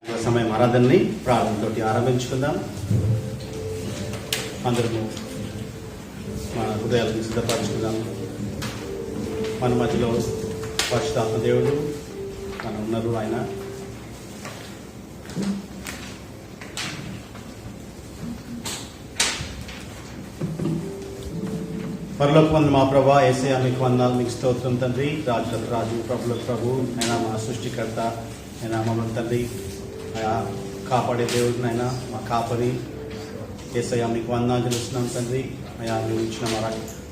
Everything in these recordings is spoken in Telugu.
సమయం ఆరాధనని ప్రారంభంతో ఆరంభించుకుందాం. అందరము మన హృదయాలను సిద్ధపరచుకుందాం. మన మధ్యలో పరిశుద్ధాత్మ దేవుడు మన ఉన్నారు. ఆయన పరలోకమందు మా ప్రభా యేసయ్య, మీకు వందనాలు, మీకు స్తోత్రం తండ్రి. రాజులకు రాజు, ప్రభులకు ప్రభు అయినా మా సృష్టికర్త అయినా మమ్మల్ని తండ్రి కాపాడే దేవుడిని అయినా మా కాపరి యేసయ్య, మీకు వందనాలు చెల్లిస్తున్నాం తండ్రి. అయా మీరు ఇచ్చిన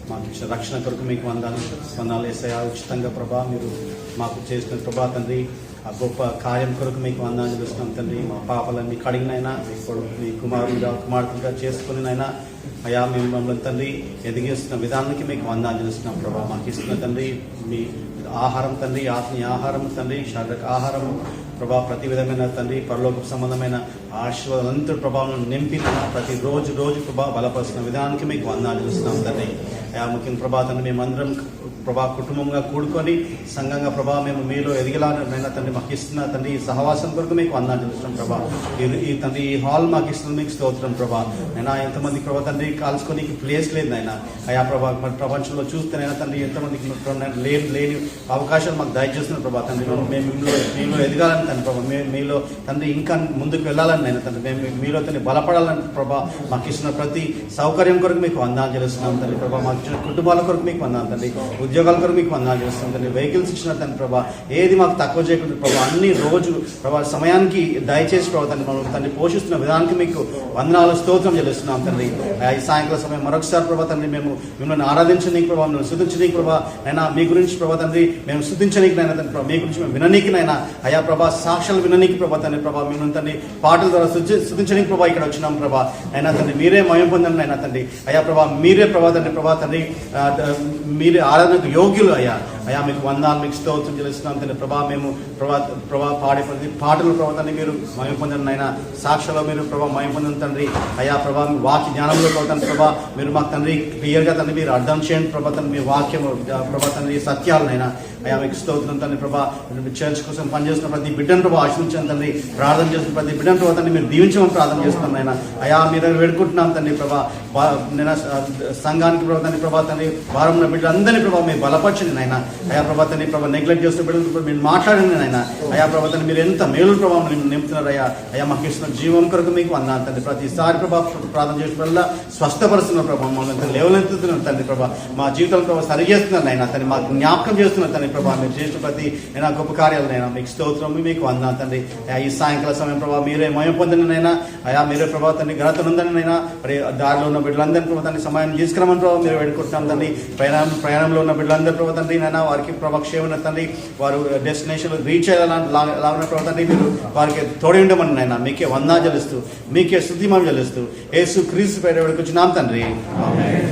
మాకు ఇచ్చిన రక్షణ కొరకు మీకు వందనాలు యేసయ్య. ఉచితంగా ప్రభా మీరు మాకు చేసిన ప్రభా తండ్రి ఆ గొప్ప కార్యం కొరకు మీకు వందనాలు చెల్లిస్తున్నాం తండ్రి. మా పాపలన్నీ కడిగినైనా మీ కుమారుడిగా చేసుకునినైనా అయా మేము మమ్మల్ని తండ్రి ఎదిగిస్తున్న విధానానికి మీకు వందనాలు చెల్లిస్తున్నాం ప్రభా. మాకు ఇస్తున్న తండ్రి మీ ఆహారం తండ్రి, ఆత్మీయ ఆహారం తండ్రి, శారీరక ఆహారము ప్రభా, ప్రతి విధమైన తండ్రి పరలోక సంబంధమైన ఆశీర్వాదాలంతా ప్రభావం నింపిన ప్రతి రోజు ప్రభా బలపరుస్తున్న విధానానికి మీకు వందనాలు చెల్లిస్తున్నాం తండ్రి. అయా ముఖ్యంగా ప్రభా తండ్రి మేమందరం ప్రభా కుటుంబంగా కూడుకొని సంఘంగా ప్రభా మేము మీలో ఎదిగేలానైనా తండ్రి మాకు ఇస్తున్న తండ్రి ఈ సహవాసం కొరకు మీకు వందనాలు చెల్లిస్తున్నాం ప్రభా. ఈ తండ్రి ఈ హాల్ మాకు ఇస్తున్న మీకు స్తోత్రం ప్రభా. అయినా ఎంతమంది ప్రభా తండ్రి కాల్చుకొని ప్లేస్ లేదు నాయన. అయా ప్రభా ప్రపంచంలో చూస్తేనైనా తండ్రి ఎంతమందికి లేని అవకాశాలు మాకు దయచేస్తున్నారు ప్రభా తండ్రి. మేము మీలో ఎదగాలని తండ్రి ప్రభా, మీలో తండ్రి ఇంకా ముందుకు వెళ్ళాలని నేను తండ్రి, మేము మీలో తండ్రి బలపడాలని ప్రభా. మాకు ఇస్తున్న ప్రతి సౌకర్యం కొరకు మీకు వందనాలు చెల్లిస్తున్నాం తండ్రి ప్రభా. మాకు ఇచ్చిన కుటుంబాల కొరకు మీకు వందనాలు తండ్రి, ఉద్యోగాల కొరకు మీకు వందనాలు చేస్తున్నాం తండ్రి. వెహికల్స్ ఇచ్చిన తండ్రి ప్రభా, ఏది మాకు తక్కువ చేయకుండా ప్రభా అన్ని రోజు ప్రభా సమయానికి దయచేసి ప్రభా తండ్రి మనం తండ్రి పోషిస్తున్న విధానానికి మీకు వందనాలు స్తోత్రం చెల్లిస్తున్నాం తండ్రి. ఈ సాయంకాల సమయం మరొకసారి ప్రభా తండ్రి మేము మిమ్మల్ని ఆరాధించనీకి ప్రభావ, మిమ్మల్ని స్తుతించనీకి ప్రభా అయినా, మీ గురించి ప్రభా తండ్రి మేము స్తుతించనీకి నైనా తండ్రి ప్రభా, మీ గురించి మేము విననీకినైనా అయా ప్రభా, సాక్షాలు విననీకి ప్రభా తండ్రి ప్రభా, మేము తండ్రి పాటల ద్వారా స్తుతించనీకి ప్రభా ఇక్కడ వచ్చినాం ప్రభా. అయినా తండ్రి మీరే మయం పొందండి అయినా తండ్రి. అయా ప్రభా మీరే ప్రభా తండ్రి మీరే ఆరాధనకు యోగ్యులు అయా మీకు వందనాలు, మీకు స్తోత్రం చెల్లిస్తున్నాం తండ్రి ప్రభా. మేము ప్రభా పాడే ప్రతి పాటలు ప్రభా తండ్రి మీరు మయం పొందండి అయినా, సాక్షిలో మీరు ప్రభా మయం పొందండి తండ్రి. అయా ప్రభా వాక్య జ్ఞానంలో ప్రభా తండ్రి ప్రభా మీరు మాకు తండ్రి క్లియర్గా తండ్రి మీరు అర్థం చేయండి ప్రభా తండ్రి. మీ వాక్యం ప్రభా తండ్రి సత్యాలనైనా అయా మీకు స్తోత్రం తండ్రి ప్రభా. చర్చ్ కోసం పనిచేస్తున్న ప్రతి బిడ్డను ప్రభా ఆశ్రయించండి తండ్రి. ప్రార్థన చేస్తున్న ప్రతి బిడ్డను ప్రభా తండ్రి మీరు దీవించమని ప్రార్థన చేస్తున్నాం అయినా. అయా మీరు వేడుకుంటున్నాం తండ్రి ప్రభా. నేను సంఘానికి ప్రభా తండ్రి ప్రభా తండ్రి వారం ఉన్న బిడ్డలందరినీ ప్రభా మీరు బలపరచండి నాయన. అయా ప్రభా తండ్రి ప్రభా నెగ్లెక్ట్ చేస్తున్న బిడ్డలు మీరు మాట్లాడండి నాయన. అయా ప్రభా తండ్రి మీరు ఎంత మేలు ప్రభావం నింపుతున్నారు అయ్యా. అయా మాకు ఇస్తున్న జీవం కొరకు మీకు వందనాలు తండ్రి. ప్రతిసారి ప్రభా ప్రార్థన చేసినప్పుడల్లా స్వస్థపరుస్తున్న ప్రభావం మమ్మల్ని లేవనెత్తుతున్నారు తండ్రి ప్రభా. మా జీవితం ప్రభావ సరిచేస్తున్నారు నాయన తండ్రి, మాకు జ్ఞాపకం చేస్తున్నారు తండ్రి ప్రభా. మీరు చేసిన ప్రతి అయినా గొప్ప కార్యాలనైనా మీకు స్తోత్రం, మీకు వందనాలు తండ్రి. ఈ సాయంకాల సమయం ప్రభావ మీరే మయం పొందని నైనా అయా, మీరే ప్రభావ తండ్రి ఘనత ఉందని నైనా. మరి దారిలో ఉన్న బిడ్డలందరినీ ప్రభావ తండ్రి సమయం తీసుకురమని ప్రభావ మీరు వేడుకుంటున్నాం తండ్రి. ప్రయాణంలో ఉన్న బిడ్డలందరూ ప్రభావ తండ్రి నైనా వారికి ప్రభా క్షేమన తండ్రి, వారు డెస్టినేషన్ రీచ్ అయ్యేలాగా ప్రభావ తండ్రి మీరు వారికి తోడి ఉండమని నైనా. మీకే వందనాలు చెల్లిస్తూ, మీకే స్తుతి మనం చెల్లిస్తూ యేసు క్రీస్తు పేరిట వేడుకొచ్చున్నాం తండ్రి. ఆమేన్.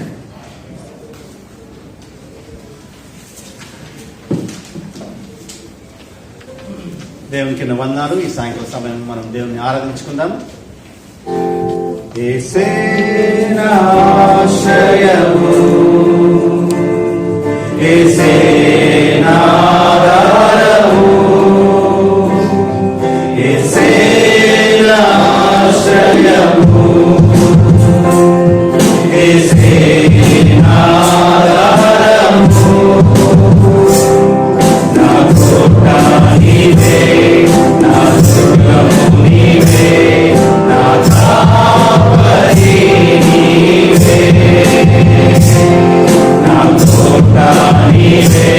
దేవునికి వందనాలు. ఈ సాయంకాల సమయం మనం దేవుని ఆరాధించుకుందాం. యేసే నా ఆశ్రయము, యేసే నా ఆధారము, యేసే నా ఆశ్రయము, యేసే నా ఆధారము, నా కోట నీవే, నా దుర్గము నీవే, నా కాపరి నీవే, నా కోట నీవే,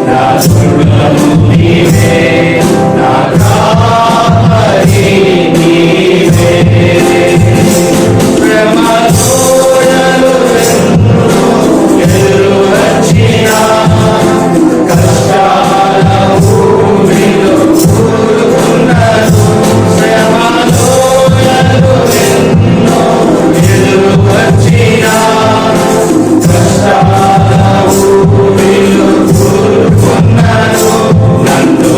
నా దుర్గము నీవే, నా కాపరి నీవే. శ్రమతోడలు ఎదురు వచ్చినా, కష్టాల భూమిలో కూరుకున్నను, శ్రమతోడలు ఎన్నో ఎదురు వచ్చినా, కష్టాల భూమిలో కూరుకున్నను, నన్ను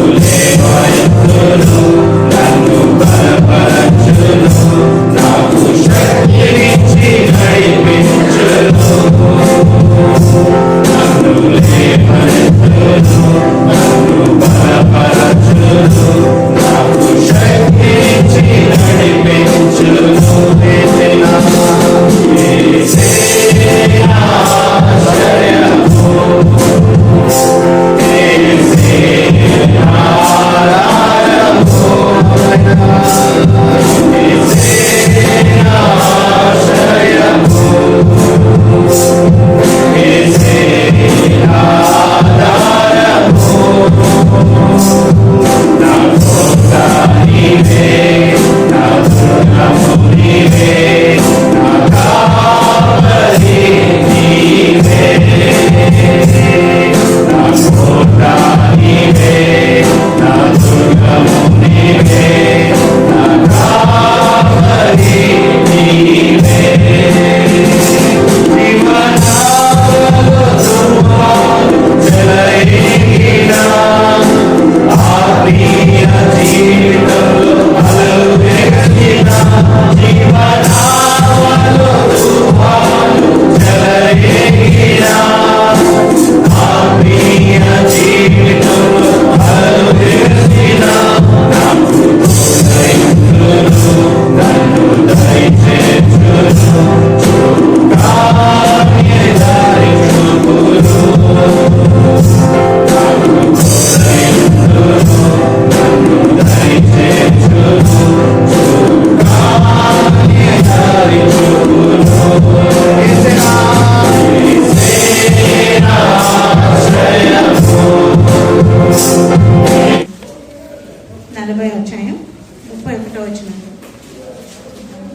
40-31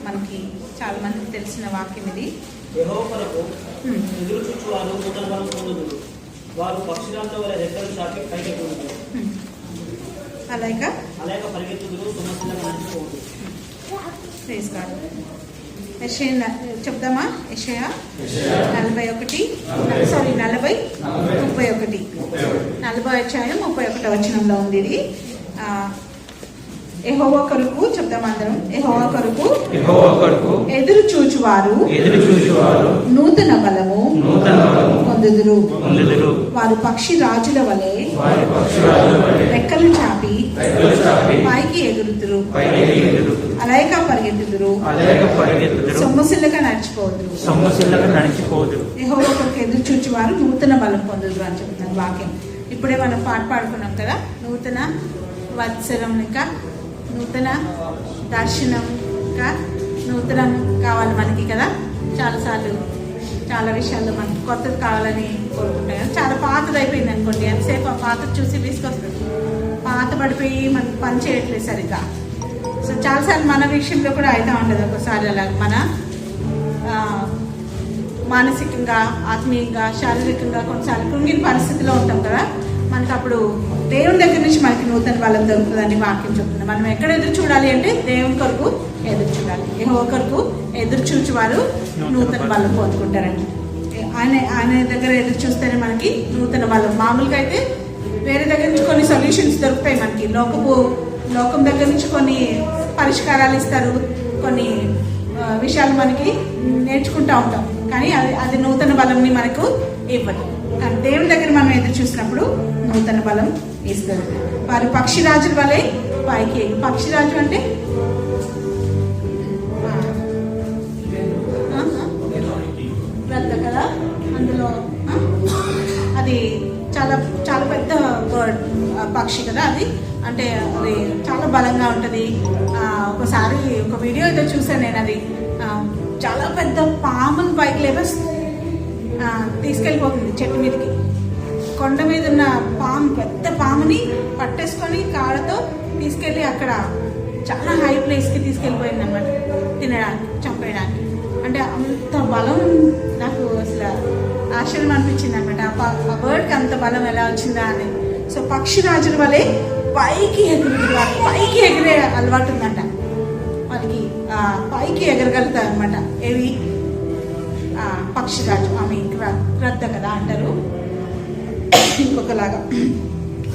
మనకి చాలా మందికి తెలిసిన వాక్యం ఇది. యెహోవా కొరకు ఎదురు చూచువారు నూతన బలం పొందుదురు, వారు పక్షులతో వలె రెక్కలు చాపి పైకెక్కుదురు, అలాగా పరిగెత్తుదురు, సమస్యలుగా నడిచిపోదురు. Praise God. యెషయా చెప్దామా? యెషయా 40:31 ఉంది ఇది. యెహోవా కొరకు చెప్దాం అందరం. యెహోవా కొరకు ఎదురు చూచువారు నూతన బలము పొందుదురు, వారు పక్షి రాజుల వలె రెక్కలు చాపి పైకి ఎగురుతురు, అలాగా పరిగెత్తుదురు, సొమ్మసిల్లగా నడిచిపోదురు. యెహోవా కొరకు ఎదురు చూచువారు నూతన బలం పొందుదురు అని చెప్తున్నారు వాక్యం. ఇప్పుడే మనం పాడుకున్నాం కదా, నూతన వత్సరం, ఇంకా నూతన దర్శనం, ఇంకా నూతనం కావాలి మనకి కదా. చాలాసార్లు చాలా విషయాల్లో మనకి కొత్తది కావాలని కోరుకుంటాం కదా. చాలా పాతది అయిపోయింది అనుకోండి, ఎంతసేపు ఆ పాతది చూసి తీసుకొస్తుంది, పాత పడిపోయి మనకి పని చేయట్లేదు సరిగ్గా. సో చాలాసార్లు మన విషయంలో కూడా అవుతూ ఉంటుంది ఒకసారి అలా. మన మానసికంగా, ఆత్మీయంగా, శారీరకంగా కొన్నిసార్లు కృంగిన పరిస్థితిలో ఉంటాం కదా. మనకు అప్పుడు దేవుని దగ్గర నుంచి మనకి నూతన బలం దొరుకుతుందని వాక్యం చెప్తుంది. మనం ఎక్కడ ఎదురు చూడాలి అంటే దేవుని కొరకు ఎదురు చూడాలి. యెహోవా కొరకు ఎదురు చూచువారు నూతన బలం పొందుకుంటారండి. ఆయన దగ్గర ఎదురు చూస్తేనే మనకి నూతన బలం. మామూలుగా అయితే వేరే దగ్గర నుంచి కొన్ని సొల్యూషన్స్ దొరుకుతాయి మనకి. లోకం దగ్గర నుంచి కొన్ని పరిష్కారాలు ఇస్తారు, కొన్ని విషయాలు మనకి నేర్చుకుంటూ ఉంటాం, కానీ అది నూతన బలంని మనకు ఇవ్వదు. కానీ దేవుని దగ్గర మనం ఎదురు చూసినప్పుడు నూతన బలం ఇస్తుంది. వారు పక్షిరాజుల వలె పైకి. పక్షిరాజు అంటే రద్ద కదా, అందులో అది చాలా చాలా పెద్ద బర్డ్, పక్షి కదా అది. అంటే అది చాలా బలంగా ఉంటుంది. ఒకసారి ఒక వీడియో అయితే చూసాను నేను. అది చాలా పెద్ద పామును పైకి లేపేసి తీసుకెళ్ళిపోతుంది చెట్టు మీదకి. కొండ మీద ఉన్న పెద్ద పాముని పట్టేసుకొని కాళ్ళతో తీసుకెళ్ళి అక్కడ చాలా హై ప్లేస్కి తీసుకెళ్ళిపోయింది అన్నమాట, తినడానికి, చంపేయడానికి. అంటే అంత బలం నాకు అసలు ఆశ్చర్యం అనిపించింది అనమాట. ఆ బర్డ్కి అంత బలం ఎలా వచ్చిందా అని. సో పక్షిరాజుల వలె పైకి ఎగిరే అలవాటు ఉందంట వాళ్ళకి. పైకి ఎగరగలుగుతారు అనమాట. ఏవి? పక్షిరాజు. ఆమె రద్ద కదా అంటారు ఇంకొకలాగా.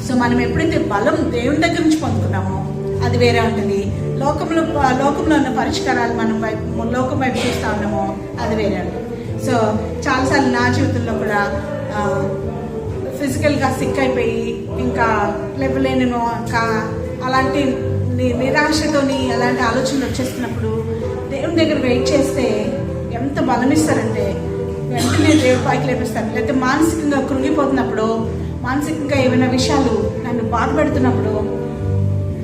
సో మనం ఎప్పుడైతే బలం దేవుని దగ్గర నుంచి పొందుకున్నామో అది వేరే ఉంటుంది. లోకంలో ఉన్న పరిష్కారాలు మనం లోకం వైపు చూస్తూ ఉన్నామో అది వేరే ఉంటుంది. సో చాలాసార్లు నా జీవితంలో కూడా ఫిజికల్గా సిక్ అయిపోయి ఇంకా లేవలేనేమో, ఇంకా అలాంటి నిరాశతోని అలాంటి ఆలోచనలు వచ్చేస్తున్నప్పుడు దేవుని దగ్గర వెయిట్ చేస్తే ఎంత బలం ఇస్తారంటే వెంటనే దేవుడి పైకి లేపిస్తారు. లేకపోతే మానసికంగా కృంగిపోతున్నప్పుడు, మానసికంగా ఏమైనా విషయాలు నన్ను బాధపడుతున్నప్పుడు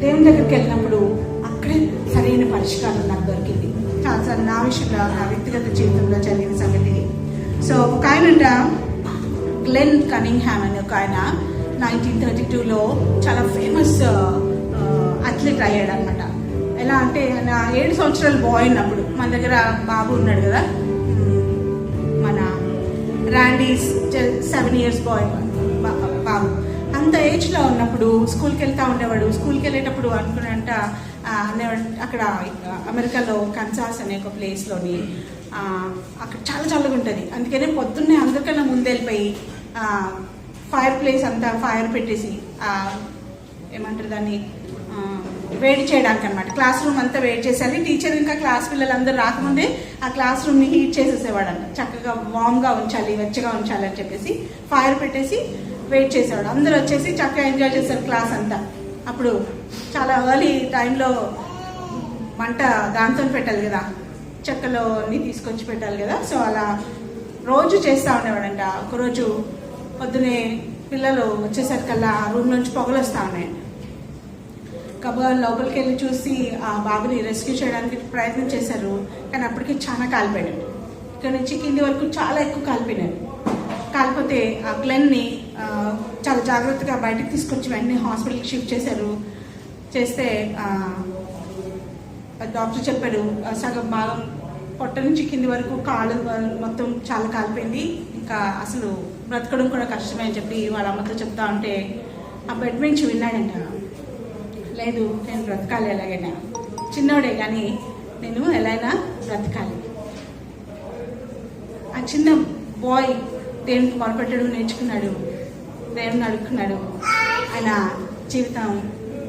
దేవుని దగ్గరికి వెళ్ళినప్పుడు అక్కడే సరైన పరిష్కారం నాకు దొరికింది. చాలాసార్లు నా విషయంలో, నా వ్యక్తిగత జీవితంలో జరిగిన సంగతి. సో ఒక ఆయనంట గ్లెన్ కనింగ్హామ్ అని ఒక ఆయన 1932లో చాలా ఫేమస్ అథ్లెట్ అయ్యాడు అనమాట. ఎలా అంటే నా 7 సంవత్సరాల బాయ్ ఉన్నప్పుడు, మన దగ్గర బాబు ఉన్నాడు కదా మన ర్యాండీస్, 7 years బాయ్ బాబు. అంత ఏజ్లో ఉన్నప్పుడు స్కూల్కి వెళ్తూ ఉండేవాడు. స్కూల్కి వెళ్ళేటప్పుడు అనుకున్నంట అక్కడ అమెరికాలో కన్సాస్ అనే ఒక ప్లేస్లోని అక్కడ చాలా చల్లగా ఉంటుంది. అందుకనే పొద్దున్నే అందరికన్నా ముందు వెళ్ళిపోయి ఫైర్ ప్లేస్ అంతా ఫైర్ పెట్టేసి ఏమంటారు దాన్ని వేడి చేయడానికి అనమాట. క్లాస్ రూమ్ అంతా వేడి చేసేయాలి. టీచర్ ఇంకా క్లాస్ పిల్లలందరూ రాకముందే ఆ క్లాస్ రూమ్ని హీట్ చేసేసేవాడంట. చక్కగా వామ్గా ఉంచాలి, వెచ్చగా ఉంచాలి అని చెప్పేసి ఫైర్ పెట్టేసి వెయిట్ చేసేవాడు. అందరూ వచ్చేసి చక్కగా ఎంజాయ్ చేశారు క్లాస్ అంతా. అప్పుడు చాలా ఎర్లీ టైంలో మంట దాంతో పెట్టాలి కదా, చెక్కలోని తీసుకొచ్చి పెట్టాలి కదా. సో అలా రోజు చేస్తూ ఉండేవాడంట. ఒకరోజు పొద్దునే పిల్లలు వచ్చేసరికల్లా ఆ రూమ్ నుంచి పొగలు వస్తూ ఉన్నాయి. కబర్ లోపలికి వెళ్ళి చూసి ఆ బాబుని రెస్క్యూ చేయడానికి ప్రయత్నం చేశారు, కానీ అప్పటికి చాలా కాలిపోయాడు. ఇక్కడ నుంచి కింది వరకు చాలా ఎక్కువ కాలిపోయినారు. కాకపోతే ఆ గ్లెన్ని చాలా జాగ్రత్తగా బయటకు తీసుకొచ్చి వెంటనే హాస్పిటల్కి షిఫ్ట్ చేశారు. చేస్తే డాక్టర్ చెప్పాడు సగం భాగం పొట్ట నుంచి కింది వరకు కాళ్ళు మొత్తం చాలా కాలిపోయింది, ఇంకా అసలు బ్రతకడం కూడా కష్టమే అని చెప్పి వాళ్ళ అమ్మతో చెప్తా ఉంటే ఆ బెడ్ నుంచి విన్నాడంట, లేదు నేను బ్రతకాలి ఎలాగైనా, చిన్నోడే కానీ నేను ఎలాగైనా బ్రతకాలి. ఆ చిన్న బాయ్ దేవునికి మొరపెట్టడం నేర్చుకున్నాడు, దేవుని అడుక్కున్నాడు, ఆయన జీవితం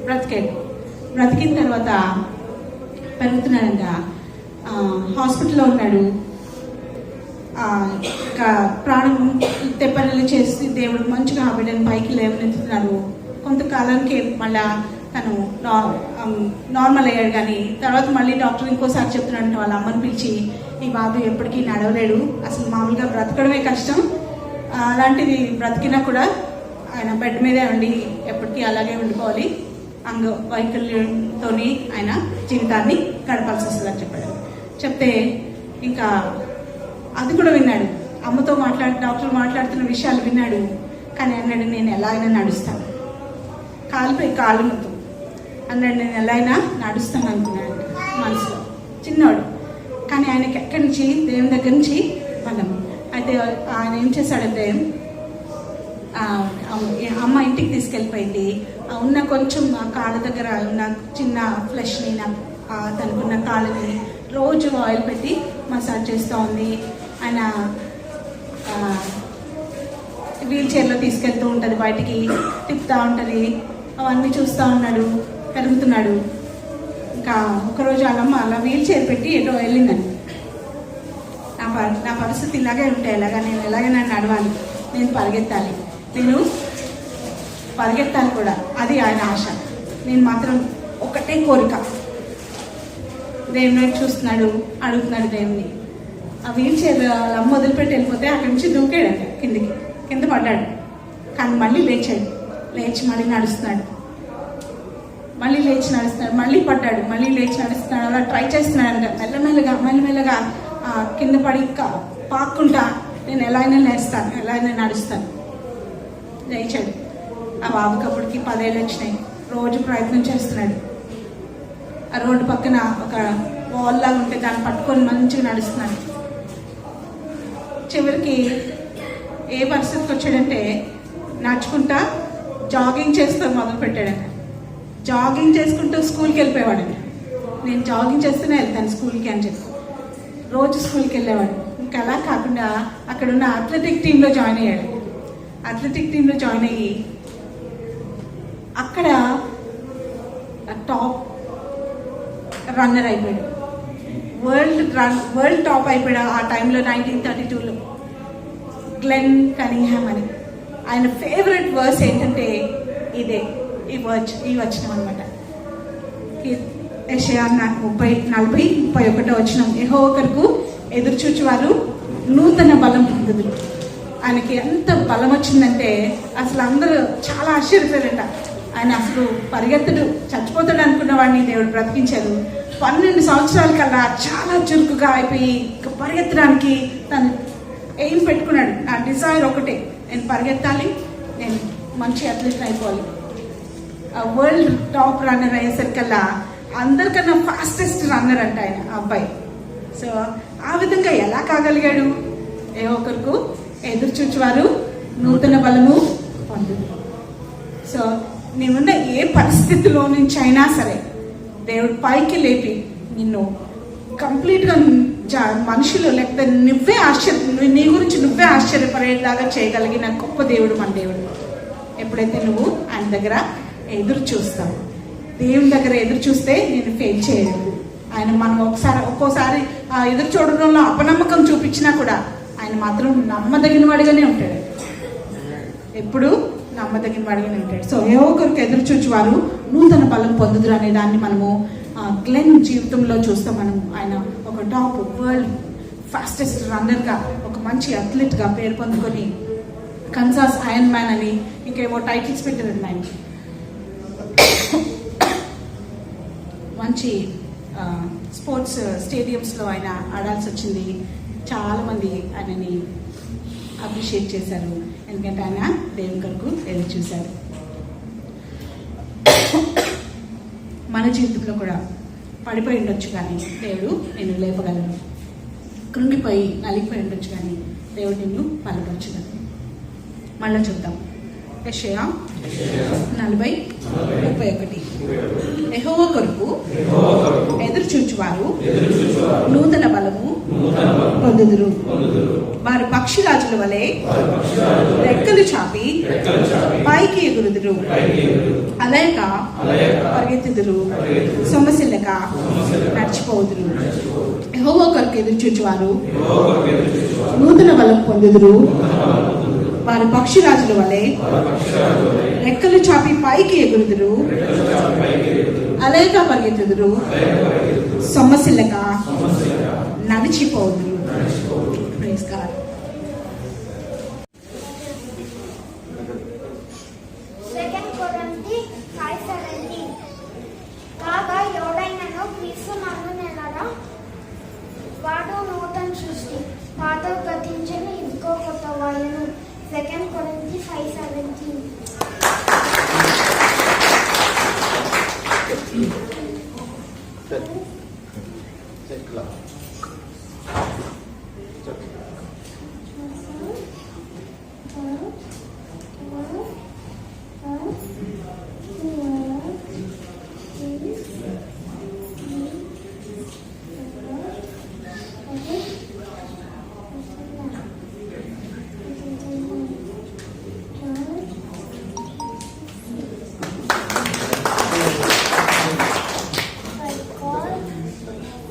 బ్రతికాడు. బ్రతికిన తర్వాత పెరుగుతున్నాడంట, హాస్పిటల్లో ఉన్నాడు. ఇంకా ప్రాణం తెప్పనలు చేసి దేవుడు మంచిగా ఆ బిడ్డను పైకి లేవనెత్తుతున్నాడు. కొంతకాలానికి మళ్ళా తను నార్మల్ అయ్యాడు. కానీ తర్వాత మళ్ళీ డాక్టర్ ఇంకోసారి చెప్తున్నాడంటే వాళ్ళ అమ్మని పిలిచి, ఈ బాబు ఎప్పటికీ నడవలేడు, అసలు మామూలుగా బ్రతకడమే కష్టం, అలాంటిది బ్రతికినా కూడా ఆయన బెడ్ మీదే ఉండి ఎప్పటికీ అలాగే ఉండిపోవాలి, అంగవైకల్యంతో ఆయన జీవితాన్ని గడపాల్సి వస్తుందని చెప్పాడు. చెప్తే ఇంకా అది కూడా విన్నాడు, అమ్మతో డాక్టర్ మాట్లాడుతున్న విషయాలు విన్నాడు. కానీ అన్నాడు, నేను ఎలా అయినా నడుస్తాను, కాళ్ళు మొత్తం అన్నాడు, నేను ఎలా అయినా నడుస్తాను అనుకున్నాడు మనసులో, చిన్నవాడు. కానీ ఆయనకి ఎక్కడి నుంచి, దేవుని దగ్గర నుంచి బలం. అయితే ఆయన ఏం చేశాడంటే అమ్మ ఇంటికి తీసుకెళ్ళిపోయింది. ఉన్న కొంచెం ఆ కాళ్ళ దగ్గర ఉన్న చిన్న ఫ్లెష్ని, తనకున్న కాళ్ళని రోజు ఆయిల్ పెట్టి మసాజ్ చేస్తూ ఉంది. ఆయన వీల్ చైర్లో తీసుకెళ్తూ ఉంటుంది, బయటికి తిప్పుతూ ఉంటుంది, అవన్నీ చూస్తూ ఉన్నాడు, పెరుగుతున్నాడు. ఇంకా ఒకరోజు వాళ్ళమ్మ అలా వీల్ చైర్ పెట్టి ఎటో వెళ్ళిందని, నా పరిస్థితి ఇలాగే ఉంటాయి, నేను ఎలాగైనా నడవాలి, నేను పరిగెత్తాలి, నేను పరిగెత్తాలి కూడా, అది ఆయన ఆశ. నేను మాత్రం ఒకటే కోరిక, దేవుని చూస్తున్నాడు, అడుగుతున్నాడు దేవుని. ఆ వీల్ చైర్ అమ్మ వదిలిపెట్టి వెళ్ళిపోతే అక్కడి నుంచి దూకాడంట, కింద పడ్డాడు. కానీ మళ్ళీ లేచి మళ్ళీ నడుస్తున్నాడు, మళ్ళీ పడ్డాడు, మళ్ళీ లేచి నడుస్తున్నాడు. అలా ట్రై చేస్తున్నాడు అంట, మెల్లమెల్లగా కింద పడి పాక్కుంటా నేను ఎలా అయినా లేస్తాను, ఎలా అయినా నడుస్తాను. లేచాడు. ఆ బాబుకి అప్పటికి 10 ఏళ్ళు వచ్చినాయి. రోజు ప్రయత్నం చేస్తున్నాడు. ఆ రోడ్డు పక్కన ఒక వాల్ లాగా ఉంటే దాన్ని పట్టుకొని మంచిగా నడుస్తున్నాడు. చివరికి ఏ పరిస్థితికి వచ్చాడంటే నడుచుకుంటా జాగింగ్ చేస్తూ మొదలు పెట్టాడంట. జాగింగ్ చేసుకుంటూ స్కూల్కి వెళ్ళిపోయేవాడంట. నేను జాగింగ్ చేస్తూనే వెళ్తాను స్కూల్కి అని చెప్పి రోజు స్కూల్కి వెళ్ళేవాడు. ఇంకా అలా కాకుండా అక్కడ ఉన్న అథ్లెటిక్ టీంలో జాయిన్ అయ్యాడు. అథ్లెటిక్ టీంలో జాయిన్ అయ్యి అక్కడ టాప్ రన్నర్ అయిపోయాడు. వరల్డ్ టాప్ అయిపోయాడు ఆ టైంలో. 1932లో గ్లెన్ కనింగ్హామ్ అని. ఆయన ఫేవరెట్ వర్స్ ఏంటంటే ఇదే, ఈ వచనం అనమాట. యెషయా 40:31 వచనం, యెహోవా కొరకు ఎదురుచూచువారు నూతన బలం పొందుదురు. ఆయనకి ఎంత బలం వచ్చిందంటే అసలు అందరూ చాలా ఆశ్చర్యపోయారట. ఆయన అసలు పరిగెత్తడు, చచ్చిపోతాడు అనుకున్న వాడిని దేవుడు బ్రతికించారు. 12 సంవత్సరాల కల్లా చాలా చురుకుగా అయిపోయి పరిగెత్తడానికి తను ఏం పెట్టుకున్నాడు. నా డిజైర్ ఒకటే, నేను పరిగెత్తాలి, నేను మంచి అథ్లెట్ అయిపోవాలి. వరల్డ్ టాప్ రన్నర్ అయ్యేసరికల్లా అందరికన్నా ఫాస్టెస్ట్ రన్నర్ అంట ఆయన అబ్బాయి. సో ఆ విధంగా ఎలా కాగలిగాడు? ఏ ఒకరికి ఎదురు చూచువారు నూతన బలము పొందుదు. సో నీవున్న ఏ పరిస్థితిలో నుంచి అయినా సరే దేవుడు పైకి లేపి నిన్ను కంప్లీట్గా మనుషులు లేకపోతే నీ గురించి నువ్వే ఆశ్చర్యపడేలాగా చేయగలిగిన గొప్ప దేవుడు మన దేవుడు. ఎప్పుడైతే నువ్వు ఆయన దగ్గర ఎదురు చూస్తావు, దేవుని దగ్గర ఎదురు చూస్తే నేను ఫెయిల్ చేయలేదు. ఆయన మనం ఒక్కోసారి ఆ ఎదురు చూడడంలో అపనమ్మకం చూపించినా కూడా ఆయన మాత్రం నమ్మదగిన వాడిగానే ఉంటాడు, ఎప్పుడు నమ్మదగిన వాడిగానే ఉంటాడు. సో ఏ ఒక్కరికి ఎదురు చూచువారు నూతన బలం పొందుదురు అనే దాన్ని మనము గ్లెన్ జీవితంలో చూస్తాం. మనం ఆయన ఒక టాప్ వరల్డ్ ఫాస్టెస్ట్ రన్నర్గా, ఒక మంచి అథ్లెట్గా పేరు పొందుకొని కన్సాస్ ఐరన్ మ్యాన్ అని ఇంకేవో టైటిల్స్ పెట్టారు. ఆయన మంచి స్పోర్ట్స్ స్టేడియంస్లో ఆయన ఆడాల్సి వచ్చింది. చాలామంది ఆయనని అప్రిషియేట్ చేశారు, ఎందుకంటే ఆయన దేవుని కొరకు ఎదురు చూశారు. మన జీవితంలో కూడా పడిపోయి ఉండొచ్చు, కానీ దేవుడు నిన్ను లేపగలడు. కృంగిపోయి నలిగిపోయి ఉండొచ్చు, కానీ దేవుడు నిన్ను బలపరచగలడు. మళ్ళీ చూద్దాం. యెషయా 40:31. యెహోవా కొరకు ఎదురు చూచువారు నూతన బలము పొందుదురు. వారు పక్షిరాజుల వలె రెక్కలు చాపి పైకి ఎగురుదురు. అలయక పరిగెత్తుదురు, సొమ్మసిల్లక నడిచిపోదురు. యెహోవా కొరకు ఎదురు చూచువారు నూతన బలం పొందుదురు. వారు పక్షిరాజుల వలె రెక్కలు చాపి పైకి ఎగురుదురు. అలయక పరిగెత్తుదురు, సొమ్మసిల్లక నడిచిపోదురు. Praise God. సెకండ్ కొరింథీ 5:17. కాగా ఎవడైనను క్రీస్తు నందునెడల వాడు నూతన సృష్టి, పాతవి గతించెను, ఇదిగో కొత్తవాయెను. సెకండ్ కొరింథీ 5:17.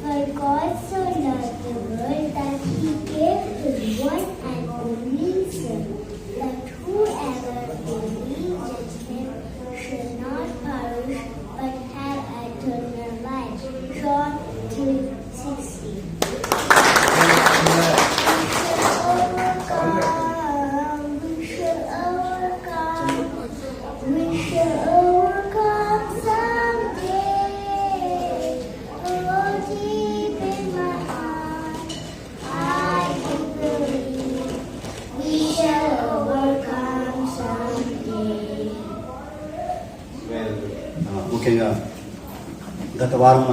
For God so loved the world that He gave His one and only Son, that whoever believes in Him should not perish but have eternal life. John 3:16. We should overcome someday. Oh, deep in my heart, I believe we shall overcome someday. ముఖ్యంగా గత వారం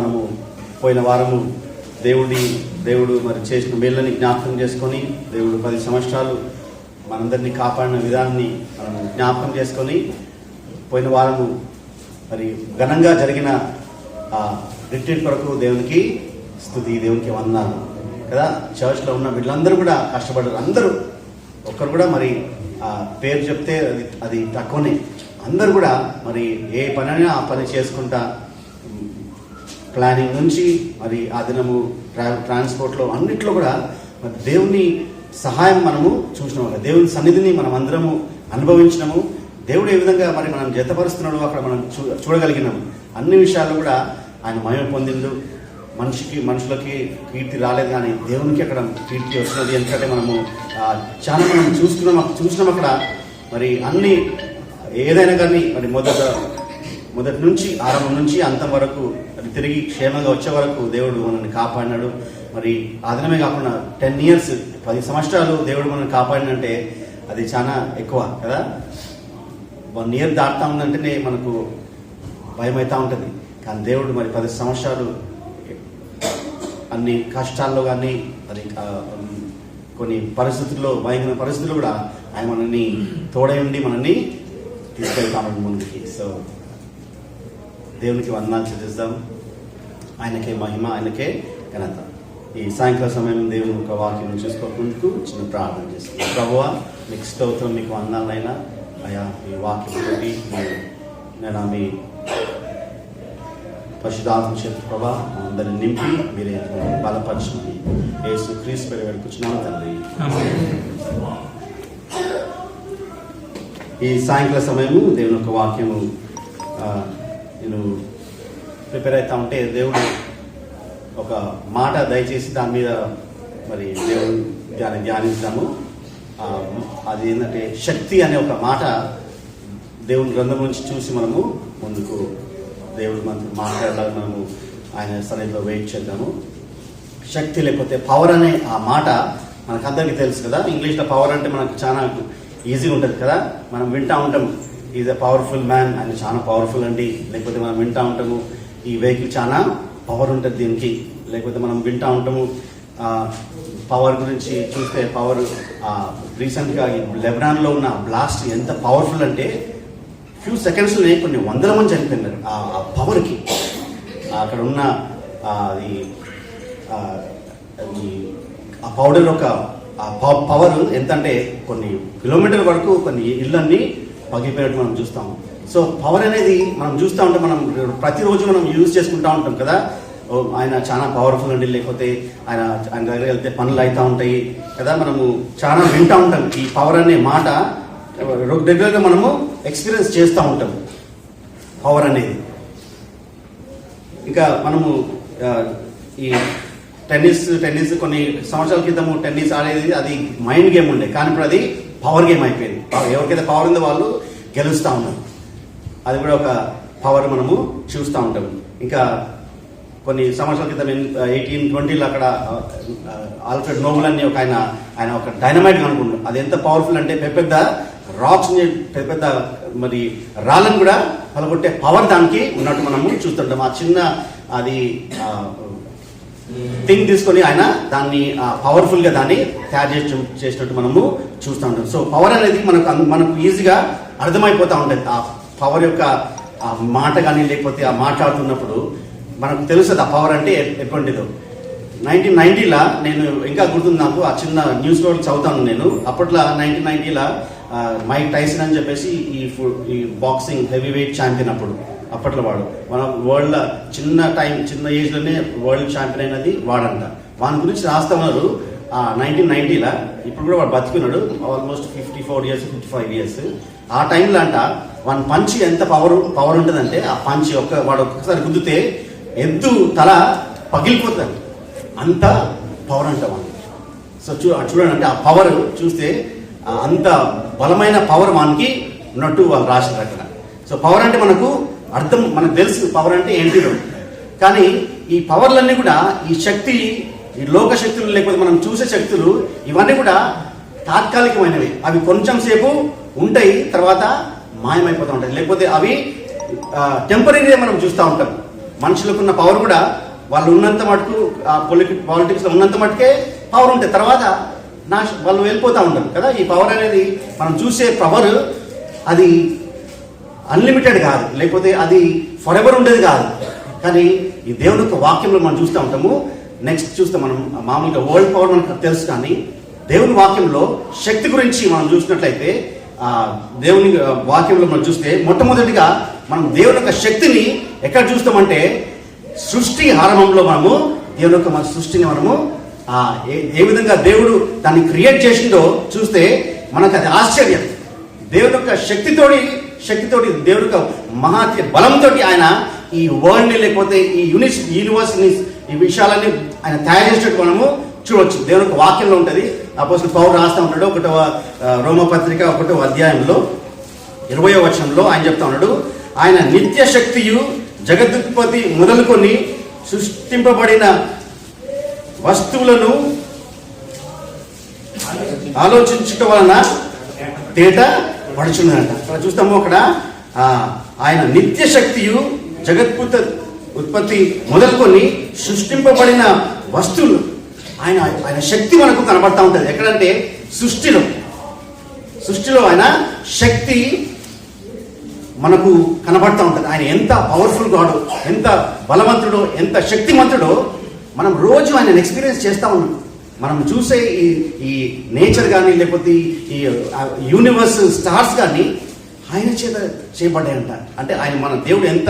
పోయిన వారము దేవుడు మరి చేసిన మేళ్ళని జ్ఞాపకం చేసుకొని, దేవుడు 10 సంవత్సరాలు మనందరినీ కాపాడిన విధానాన్ని మనం జ్ఞాపకం చేసుకొని, పోయిన వారము మరి ఘనంగా జరిగిన ఆ రిట్రీట్ కొరకు దేవునికి స్తుతి, దేవునికి వందనాలు కదా. చర్చ్లో ఉన్న వీళ్ళందరూ కూడా కష్టపడ్డారు. అందరూ ఒక్కరు కూడా మరి ఆ పేరు చెప్తే అది తక్కువనే. అందరూ కూడా మరి ఏ పనైనా ఆ పని చేసుకుంటా, ప్లానింగ్ నుంచి మరి ఆ దినము ట్రాన్స్పోర్ట్లో అన్నిట్లో కూడా మరి దేవుని సహాయం మనము చూసినాము. దేవుని సన్నిధిని మనం అందరము అనుభవించినాము. దేవుడు ఏ విధంగా మరి మనం జతపరుస్తున్నాడో అక్కడ మనం చూడగలిగినాము. అన్ని విషయాల్లో కూడా ఆయన మహిమ పొందిండు. మనుషులకి కీర్తి రాలేదు, కానీ దేవునికి అక్కడ కీర్తి వస్తున్నది. ఎందుకంటే మనము చాలా మనం చూస్తున్నాం అక్కడ మరి అన్ని ఏదైనా కానీ మరి మొదటి నుంచి ఆరంభం నుంచి అంతం వరకు అది తిరిగి క్షేమంగా వచ్చే వరకు దేవుడు మనల్ని కాపాడినాడు. మరి ఆ దినమే కాకుండా 10 years 10 సంవత్సరాలు దేవుడు మనల్ని కాపాడినంటే అది చాలా ఎక్కువ కదా. 1 year దాటుతా ఉందంటేనే మనకు భయం అవుతూ ఉంటుంది. కానీ దేవుడు మరి 10 సంవత్సరాలు అన్ని కష్టాల్లో కానీ మరి కొన్ని పరిస్థితుల్లో, భయంకరమైన పరిస్థితుల్లో కూడా ఆయన మనల్ని తోడై ఉండి మనల్ని తీసుకెళ్తామని ముందుకి. సో దేవునికి వందనాలు చెల్లిస్తాం. ఆయనకే మహిమ, ఆయనకే ఘనత. ఈ సాయంకాల సమయం దేవుని ఒక వాక్యం చూసుకోకముందుకు చిన్న ప్రార్థన చేస్తాం. ప్రభువా, మీకు స్తోత్రం, మీకు వందనాలైనా అయ్యా. ఈ వాక్యం తోటి నేను మీ పరిశుద్ధాత్మ చేత ప్రభా అందరిని నింపి మీరే బలపరచమని యేసు క్రీస్తు పేరు వేడుకొచ్చున్నాము తండ్రి. ఈ సాయంకాల సమయము దేవుని యొక్క వాక్యము నేను ప్రిపేర్ అవుతా ఉంటే దేవుడు ఒక మాట దయచేసి దాని మీద మరి దేవుడు ధ్యానిస్తాము. అది ఏంటంటే శక్తి అనే ఒక మాట దేవుని గ్రంథం నుంచి చూసి మనము ముందుకు దేవుడు మనతో మాట్లాడాలని మనము ఆయన సన్నిధిలో వెయిట్ చేద్దాము. శక్తి లేకపోతే పవర్ అనే ఆ మాట మనకందరికీ తెలుసు కదా. ఇంగ్లీష్లో పవర్ అంటే మనకు చాలా ఈజీగా ఉంటుంది కదా. మనం వింటూ ఉంటాము, ఈజ్ ఎ పవర్ఫుల్ మ్యాన్, ఆయన చాలా పవర్ఫుల్ అండి. లేకపోతే మనం వింటూ ఉంటాము, ఈ వెహికల్ చాలా పవర్ ఉంటుంది దీనికి. లేకపోతే మనం వింటూ ఉంటాము పవర్ గురించి చూస్తే పవర్ రీసెంట్గా లెబనాన్లో ఉన్న బ్లాస్ట్ ఎంత పవర్ఫుల్ అంటే ఫ్యూ సెకండ్స్లోనే కొన్ని వందల మంది చనిపోయినారు ఆ పవర్కి. అక్కడ ఉన్న ఆ పౌడర్ ఒక పవర్ ఎంత అంటే కొన్ని కిలోమీటర్ల వరకు కొన్ని ఇళ్ళన్నీ పగిలిపోయినట్టు మనం చూస్తాము. సో పవర్ అనేది మనం చూస్తూ ఉంటే మనం ప్రతిరోజు మనం యూజ్ చేసుకుంటూ ఉంటాం కదా. ఆయన చాలా పవర్ఫుల్ అండి, లేకపోతే ఆయన దగ్గర వెళ్తే పనులు అవుతూ ఉంటాయి కదా. మనము చాలా వింటూ ఉంటాం ఈ పవర్ అనే మాట, రెగ్యులర్గా మనము ఎక్స్పీరియన్స్ చేస్తూ ఉంటాం పవర్ అనేది. ఇంకా మనము ఈ టెన్నిస్ కొన్ని సంవత్సరాల క్రితము టెన్నిస్ ఆడేది అది మైండ్ గేమ్ ఉండే, కానీ ఇప్పుడు అది పవర్ గేమ్ అయిపోయింది. ఎవరికైతే పవర్ ఉందో వాళ్ళు గెలుస్తూ ఉన్నారు. అది కూడా ఒక పవర్ మనము చూస్తూ ఉంటాం. ఇంకా కొన్ని సంవత్సరాల క్రితం 1820లో అక్కడ ఆల్ఫ్రెడ్ నోబెల్ అని ఒక ఆయన ఒక డైనమైట్ కనుక్కున్నాడు. అది ఎంత పవర్ఫుల్ అంటే పెద్ద రాక్స్ పెద్ద మరి రాళ్ళను కూడా పలగొట్టే పవర్ దానికి ఉన్నట్టు మనము చూస్తుంటాం. ఆ చిన్న అది థింగ్ తీసుకొని ఆయన దాన్ని పవర్ఫుల్గా దాన్ని తయారు చేసినట్టు మనము చూస్తూ ఉంటాం. సో పవర్ అనేది మనకు ఈజీగా అర్థమైపోతూ ఉంటుంది. ఆ పవర్ యొక్క ఆ మాట కానీ లేకపోతే ఆ మాట్లాడుతున్నప్పుడు మనకు తెలుస్తుంది ఆ పవర్ అంటే ఎటువంటిదో. 1990లో నేను ఇంకా గుర్తుంది నాకు, ఆ చిన్న న్యూస్ పేపర్ చదువుతాను నేను. అప్పట్లో 1990లో మైక్ టైసన్ అని చెప్పేసి ఈ బాక్సింగ్ హెవీ వెయిట్ ఛాంపియన్ అప్పుడు అప్పట్లో వాడు మన వరల్డ్ చిన్న ఏజ్లోనే వరల్డ్ ఛాంపియన్ అయినది వాడంట. వాని గురించి రాస్తా ఉన్నారు 1990లో. ఇప్పుడు కూడా వాడు బతికున్నాడు, ఆల్మోస్ట్ 54 years 55 years. ఆ టైంలో అంట వాని పంచి ఎంత పవర్ ఉంటుందంటే ఆ పంచి వాడు ఒక్కసారి గుద్దితే ఎద్దు తల పగిలిపోతుంది, అంత పవర్ అంట వాడిని. సో చూడండి అంటే ఆ పవర్ చూస్తే అంత బలమైన పవర్ వానికి ఉన్నట్టు వాళ్ళు రాశారు అక్కడ. సో పవర్ అంటే మనకు తెలుసు పవర్ అంటే ఏంటిదో. కానీ ఈ పవర్లన్నీ కూడా ఈ శక్తి, ఈ లోక శక్తులు లేకపోతే మనం చూసే శక్తులు ఇవన్నీ కూడా తాత్కాలికమైనవి. అవి కొంచెం సేపు ఉంటాయి, తర్వాత మాయమైపోతూ ఉంటాయి. లేకపోతే అవి టెంపరీగా మనం చూస్తూ ఉంటాం. మనుషులకున్న పవర్ కూడా వాళ్ళు ఉన్నంత మటుకు పాలిటిక్స్లో ఉన్నంత మటుకే పవర్ ఉంటాయి, తర్వాత వాళ్ళు వెళ్ళిపోతూ ఉంటారు కదా. ఈ పవర్ అనేది మనం చూసే పవర్ అది అన్లిమిటెడ్ కాదు, లేకపోతే అది ఫర్ ఎవర్ ఉండేది కాదు. కానీ ఈ దేవుని యొక్క వాక్యంలో మనం చూస్తూ ఉంటాము. నెక్స్ట్ చూస్తే మనం మామూలుగా వరల్డ్ పవర్ మనకు తెలుసు, కానీ దేవుని వాక్యంలో శక్తి గురించి మనం చూసినట్లయితే దేవుని వాక్యంలో మనం చూస్తే మొట్టమొదటిగా మనం దేవుని యొక్క శక్తిని ఎక్కడ చూస్తామంటే సృష్టి ఆరంభంలో మనము దేవుని యొక్క మన సృష్టిని మనము ఏ విధంగా దేవుడు దాన్ని క్రియేట్ చేసిందో చూస్తే మనకు అది ఆశ్చర్యం. దేవుని యొక్క శక్తితోటి దేవుని యొక్క మహాత్య బలంతో ఆయన ఈ వరల్డ్ని లేకపోతే ఈ యూనివర్స్ని ఈ విషయాలన్నీ ఆయన తయారు చేసినట్టు మనము చూడవచ్చు. దేవుని యొక్క వాక్యంలో ఉంటుంది. అపోస్తలుడు పౌలు రాస్తూ ఉంటాడు 1వ రోమపత్రిక 1వ అధ్యాయంలో 20వ వచనంలో ఆయన చెప్తా ఉన్నాడు, ఆయన నిత్య శక్తియు జగదుత్పత్తి మొదలుకొని సృష్టింపబడిన వస్తువులను ఆలోచించటం వలన తేట పడుచున్నదంట. అక్కడ చూస్తాము అక్కడ ఆయన నిత్య శక్తియు ఉత్పత్తి మొదలుకొని సృష్టింపబడిన వస్తువులు ఆయన శక్తి మనకు కనబడతా ఉంటుంది. ఎక్కడంటే సృష్టిలో ఆయన శక్తి మనకు కనబడతా ఉంటుంది. ఆయన ఎంత పవర్ఫుల్ గాడో, ఎంత బలవంతుడో, ఎంత శక్తిమంతుడో మనం రోజు ఆయన ఎక్స్పీరియన్స్ చేస్తూ ఉన్నాం. మనం చూసే ఈ నేచర్ కానీ లేకపోతే ఈ యూనివర్స్ స్టార్స్ కానీ ఆయన చేత చేయబడ్డాయంట. అంటే ఆయన మన దేవుడు ఎంత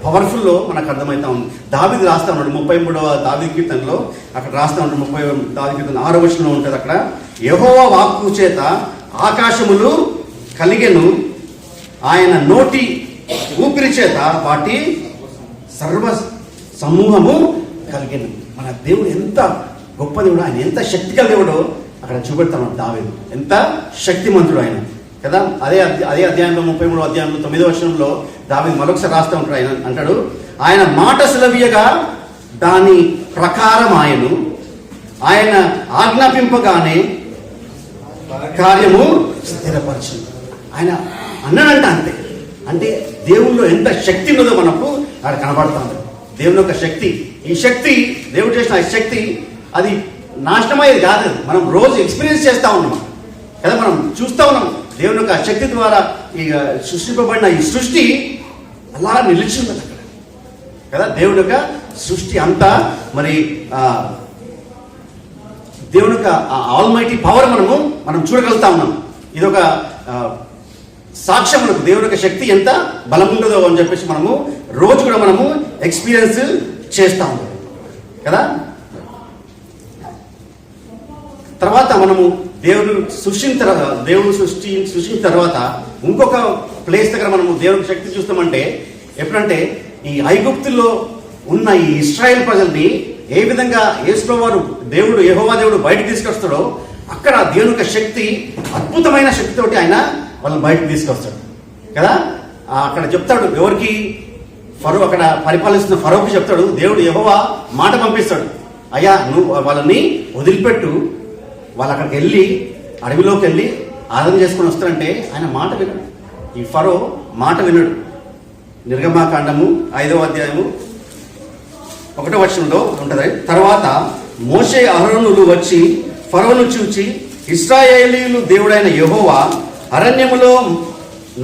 పవర్ఫుల్లో మనకు అర్థమవుతా ఉంది. దావీదు రాస్తా ఉన్నాడు 33వ దావీదు కీర్తనలో, అక్కడ రాస్తా ఉన్నాడు 30వ దావీదు కీర్తన 6వ వచనంలో ఉంటుంది. అక్కడ యెహోవా వాక్కు చేత ఆకాశములు కలిగెను, ఆయన నోటి ఊపిరి చేత వాటి సర్వ సమూహము కలిగెను. మన దేవుడు ఎంత గొప్ప దేవుడు, ఆయన ఎంత శక్తిగా దేవుడో అక్కడ చూపెడతాడు దావీదు. ఎంత శక్తిమంతుడు ఆయన కదా. అదే అధ్యాయంలో 33వ అధ్యాయంలో 9వ వచనంలో దావీదు మరొకసారి రాస్తూ ఉంటాడు. ఆయన అంటాడు, ఆయన మాట సులభియగా దాని ప్రకారం ఆయన ఆజ్ఞాపింపగానే కార్యము స్థిరపరచు. ఆయన అన్నాడంట అంతే. అంటే దేవుల్లో ఎంత శక్తి ఉన్నదో మనకు అక్కడ కనబడుతుంది. దేవుని యొక్క శక్తి. ఈ శక్తి, దేవుడు చేసిన ఈ శక్తి అది నాశనమయ్యేది కాదు. మనం రోజు ఎక్స్పీరియన్స్ చేస్తూ ఉన్నాం కదా, మనం చూస్తూ ఉన్నాం. దేవుని యొక్క శక్తి ద్వారా ఈ సృష్టింపబడిన ఈ సృష్టి అలా నిలిచింది అక్కడ కదా. దేవుని యొక్క సృష్టి అంతా మరి దేవుని యొక్క ఆల్మైటీ పవర్ మనం చూడగలుగుతా ఉన్నాం. ఇదొక సాక్ష్యం మనకు దేవుని యొక్క శక్తి ఎంత బలం ఉండదో అని చెప్పేసి మనము రోజు కూడా మనము ఎక్స్పీరియన్స్ చేస్తూ ఉంటాం కదా. తర్వాత మనము దేవుడు సృష్టించిన తర్వాత ఇంకొక ప్లేస్ దగ్గర మనము దేవుని శక్తి చూస్తామంటే ఎప్పుడంటే ఈ ఐగుప్తుల్లో ఉన్న ఈ ఇశ్రాయేల్ ప్రజల్ని ఏ విధంగా యేసుప్రభువు వారు దేవుడు యెహోవా దేవుడు బయటకు తీసుకొస్తాడో అక్కడ దేవుని యొక్క శక్తి అద్భుతమైన శక్తితోటి ఆయన వాళ్ళని బయటకు తీసుకొస్తాడు కదా. అక్కడ చెప్తాడు ఎవరికి, ఫరో అక్కడ పరిపాలిస్తున్న ఫరోకి చెప్తాడు, దేవుడు యెహోవా మాట పంపిస్తాడు, అయ్యా నువ్వు వాళ్ళని వదిలిపెట్టు, వాళ్ళు అక్కడికి వెళ్ళి అడవిలోకి వెళ్ళి ఆరాధన చేసుకొని వస్తారంటే ఆయన మాట వినడు. ఈ ఫరో మాట వినడు. నిర్గమాకాండము 5వ అధ్యాయము 1వ వచనంలో ఉంటుంది. తర్వాత మోషే అహరోనులు వచ్చి ఫరోను చూచి, ఇశ్రాయేలీయులు దేవుడైన యెహోవా అరణ్యములో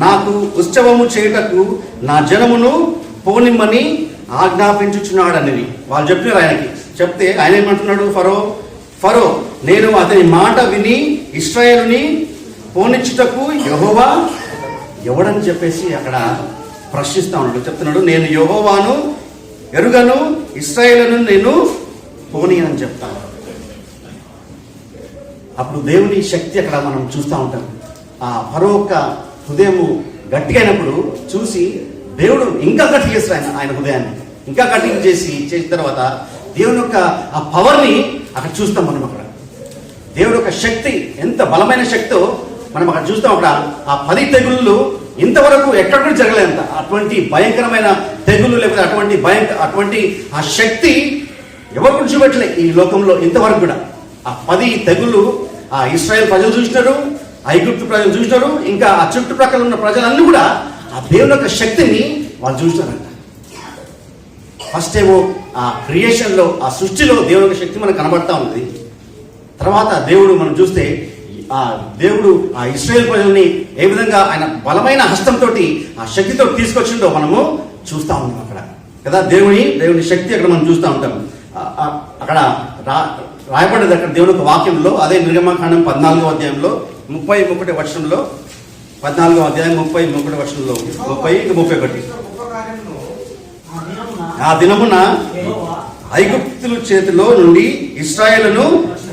నాకు ఉత్సవము చేయుటకు నా జనమును పోనిమ్మని ఆజ్ఞాపించుచున్నాడని వాళ్ళు చెప్పినారు ఆయనకి. చెప్తే ఆయన ఏమంటున్నాడు, ఫరో నేను అతని మాట విని ఇశ్రాయేలుని పోనిచ్చుటకు యెహోవా ఎవడని చెప్పేసి అక్కడ ప్రశ్నిస్తా ఉన్నాడు. చెప్తున్నాడు, నేను యెహోవాను ఎరుగను, ఇశ్రాయేలును నేను పోనీయనని చెప్తాను. అప్పుడు దేవుని శక్తి అక్కడ మనం చూస్తూ ఉంటాం. ఆ ఫరో యొక్క హృదయము గట్టిగా అయినప్పుడు చూసి దేవుడు ఇంకా గట్టిగా చేస్తాడు ఆయన హృదయాన్ని ఇంకా గట్టిగా చేసిన తర్వాత దేవుని యొక్క ఆ పవర్ని అక్కడ చూస్తాం మనం. అక్కడ దేవుడి యొక్క శక్తి ఎంత బలమైన శక్తో మనం అక్కడ చూస్తాం. అక్కడ ఆ 10 తెగుళ్ళు ఇంతవరకు ఎక్కడ కూడా జరగలేదంట. అటువంటి భయంకరమైన తెగుళ్ళు లేకపోతే అటువంటి ఆ శక్తి ఎవరు కూడా చూపెట్టలే ఈ లోకంలో ఇంతవరకు కూడా. ఆ 10 తెగుళ్ళు ఆ ఇశ్రాయేల్ ప్రజలు చూసినారు, ఐగుప్తు ప్రజలు చూసినారు, ఇంకా ఆ చుట్టుప్రక్కల ఉన్న ప్రజలన్నీ కూడా ఆ దేవుని యొక్క శక్తిని వాళ్ళు చూసినారంట. ఫస్ట్ ఏమో ఆ క్రియేషన్లో ఆ సృష్టిలో దేవుని యొక్క శక్తి మనకు కనబడతా ఉంది. తర్వాత దేవుడు మనం చూస్తే ఆ దేవుడు ఆ ఇశ్రాయేల్ ప్రజల్ని ఏ విధంగా ఆయన బలమైన హస్తంతో ఆ శక్తితో తీసుకొచ్చిండో మనము చూస్తూ ఉన్నాం అక్కడ కదా. దేవుని శక్తి అక్కడ మనం చూస్తూ ఉంటాం. అక్కడ రాయబడ్డది అక్కడ దేవుని యొక్క వాక్యంలో, అదే నిర్గమకాండం 14వ అధ్యాయంలో 31వ వచనంలో, 14వ అధ్యాయం 31వ వచనంలో 30-31. ఆ దినమున ఐగుప్తుల చేతిలో నుండి ఇశ్రాయేలును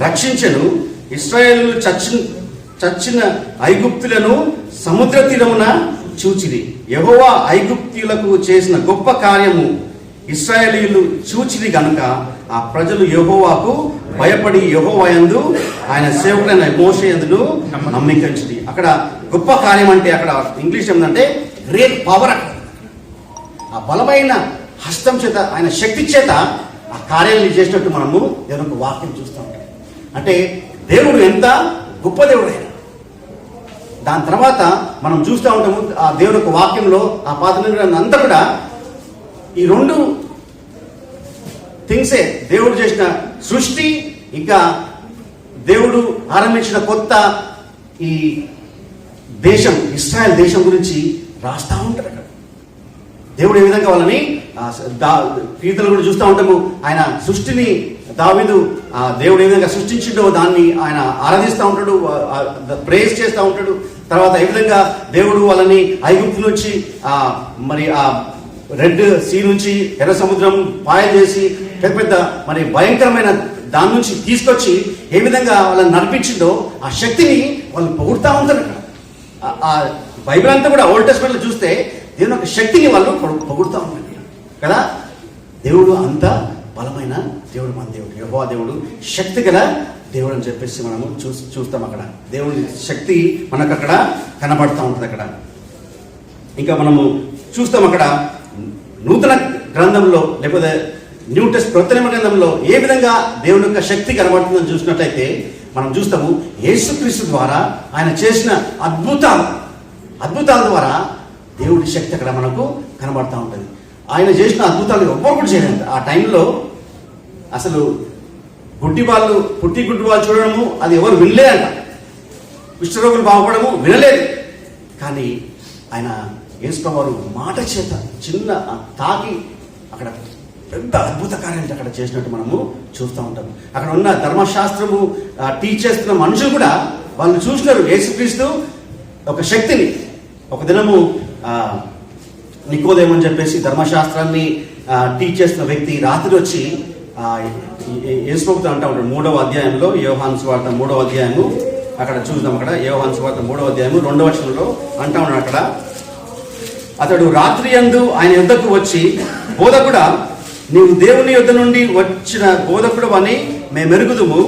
రక్షించెను. ఇశ్రాయేలు చచ్చిన ఐగుప్తులను సముద్ర తీరమున చూచిరి. యెహోవా ఐగుప్తీయులకు చేసిన గొప్ప కార్యము ఇశ్రాయేలీయులు చూచిరి గనుక ఆ ప్రజలు యెహోవాకు భయపడి యెహోవా యందు ఆయన సేవకుడైన మోషే యందును నమ్మికంచిరి. అక్కడ గొప్ప కార్యం అంటే అక్కడ ఇంగ్లీష్ ఏంటంటే గ్రేట్ పవర్. అక్కడ ఆ బలమైన హస్తం చేత ఆయన శక్తి చేత ఆ కార్యాలను చేసినట్టు మనము దేవునికి వాక్యం చూస్తూ ఉంటాం. అంటే దేవుడు ఎంత గొప్ప దేవుడు ఆయన. దాని తర్వాత మనం చూస్తూ ఉంటాము ఆ దేవుని యొక్క వాక్యంలో ఆ పాత నిబంధన అంతా కూడా ఈ 2 థింగ్సే, దేవుడు చేసిన సృష్టి ఇంకా దేవుడు ఆరంభించిన కొత్త ఈ దేశం ఇశ్రాయేల్ దేశం గురించి రాస్తా ఉంటారు అక్కడ. దేవుడు ఏ విధంగా వాళ్ళని కీర్తనలు కూడా చూస్తూ ఉంటాము. ఆయన సృష్టిని దావీదు దేవుడు ఏ విధంగా సృష్టించిండో దాన్ని ఆయన ఆరాధిస్తూ ఉంటాడు, ప్రేస్ చేస్తూ ఉంటాడు. తర్వాత ఏ విధంగా దేవుడు వాళ్ళని ఐగుప్తు నుంచి మరి ఆ రెడ్ సీ నుంచి ఎర్ర సముద్రం పాయలు చేసి పెద్ద మరి భయంకరమైన దాని నుంచి తీసుకొచ్చి ఏ విధంగా వాళ్ళని నడిపించిండో ఆ శక్తిని వాళ్ళు పొగుడుతూ ఉంటారు అక్కడ. ఆ బైబిల్ అంతా కూడా ఓల్డ్ టెస్ట్మెంట్లో చూస్తే దేవుని యొక్క శక్తిని వాళ్ళు పొగుడుతూ ఉంటారు కదా. దేవుడు అంత బలమైన దేవుడు, మన దేవుడు యెహోవా దేవుడు శక్తి గల దేవుడు అని చెప్పేసి మనము చూస్తాం. అక్కడ దేవుని శక్తి మనకు అక్కడ కనబడుతూ ఉంటుంది. అక్కడ ఇంకా మనము చూస్తాం అక్కడ నూతన గ్రంథంలో లేకపోతే న్యూ టెస్ట్ కొత్త నిబంధన గ్రంథంలో ఏ విధంగా దేవుని యొక్క శక్తి కనబడుతుందని చూసినట్లయితే మనం చూస్తాము యేసుక్రీస్తు ద్వారా ఆయన చేసిన అద్భుతాల ద్వారా దేవుడి శక్తి అక్కడ మనకు కనబడుతూ ఉంటుంది. ఆయన చేసిన అద్భుతాలు ఎవ్వరు కూడా చేయలేదు. ఆ టైంలో అసలు గుడ్డి వాళ్ళు గుడ్డి వాళ్ళు చూడడము అది ఎవరు వినలేదంట. కుష్ఠరోగులు బాగుపడము వినలేదు. కానీ ఆయన యేసు వారు మాట చేత చిన్న తాకి అక్కడ పెద్ద అద్భుత కార్యాలు అక్కడ చేసినట్టు మనము చూస్తూ ఉంటాము. అక్కడ ఉన్న ధర్మశాస్త్రము టీచ్ చేస్తున్న మనుషులు కూడా వాళ్ళు చూసినారు యేసుక్రీస్తు ఒక శక్తిని. ఒక దినము నికోదేము అని చెప్పేసి ధర్మశాస్త్రాన్ని టీచ్ చేస్తున్న వ్యక్తి రాత్రి వచ్చి యేసు ప్రభుతో అంటా ఉంటాడు. 3వ అధ్యాయంలో యోహాను సువార్త 3వ అధ్యాయము అక్కడ చూద్దాం. అక్కడ యోహాను సువార్త 3వ అధ్యాయము 2వ వచనంలో అంటా ఉన్నాడు. అక్కడ అతడు రాత్రి యందు ఆయన యొద్దకు వచ్చి, బోధకుడా, నీవు దేవుని యొద్ద నుండి వచ్చిన బోధకుడు అని మేమెరుగుదుము.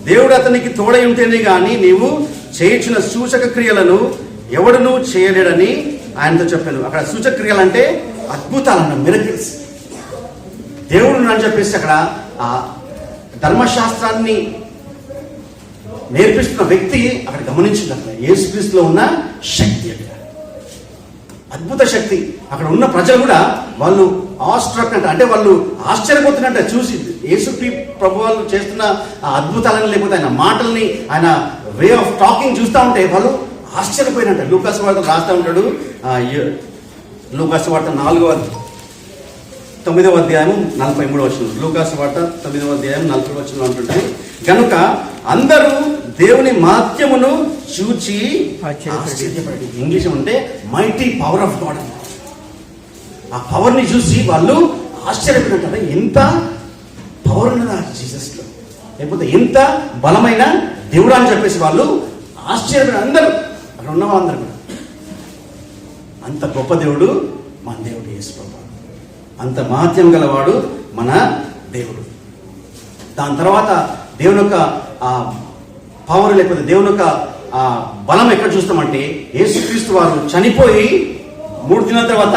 దేవుడు అతనికి తోడై ఉంటేనే గాని నీవు చేయించిన సూచక క్రియలను ఎవడునూ చేయలేడని ఆయనతో చెప్పాను. అక్కడ సూచక క్రియలు అంటే అద్భుతాలన్న మిరకిల్స్. దేవుడు అని చెప్పేసి అక్కడ ఆ ధర్మశాస్త్రాన్ని నేర్పిస్తున్న వ్యక్తి అక్కడ గమనించింది. అక్కడ యేసుక్రీస్తులో ఉన్న శక్తి, అక్కడ అద్భుత శక్తి. అక్కడ ఉన్న ప్రజలు కూడా వాళ్ళు ఆస్ట్రక్ అంటే వాళ్ళు ఆశ్చర్యపోతున్నట్ట చూసి యేసు ప్రభు వాళ్ళు చేస్తున్న ఆ అద్భుతాలని, లేకపోతే ఆయన మాటల్ని, ఆయన వే ఆఫ్ టాకింగ్ చూస్తూ ఉంటే వాళ్ళు ఆశ్చర్యపోయినట్ట. లూకాసు వార్త రాస్తూ ఉంటాడు. లూకాసు వార్త 9వ అధ్యాయం 43వ వచనం. లూకాసు వార్త 9వ అధ్యాయం 40వ వచనం అంటుంటే, గనుక అందరూ దేవుని మాత్యమును చూచి ఆశ్చర్యపడి. ఇంగ్లీష్ అంటే మైటీ పవర్ ఆఫ్ గాడ్. ఆ పవర్ ని చూసి వాళ్ళు ఆశ్చర్యపడినట్టు. ఎంత పవర్ ఉన్నదా జీసస్ లో, లేకపోతే ఎంత బలమైన దేవుడు అని చెప్పేసి వాళ్ళు ఆశ్చర్యపడి అందరూ అక్కడ ఉన్న వాళ్ళందరూ కూడా. అంత గొప్ప దేవుడు మన దేవుడు యేసు ప్రభు. అంత మహత్యం గలవాడు మన దేవుడు. దాని తర్వాత దేవుని యొక్క పవర్, లేకపోతే దేవుని యొక్క బలం ఎక్కడ చూస్తామంటే, యేసుక్రీస్తు వారు చనిపోయి 3 దినాల తర్వాత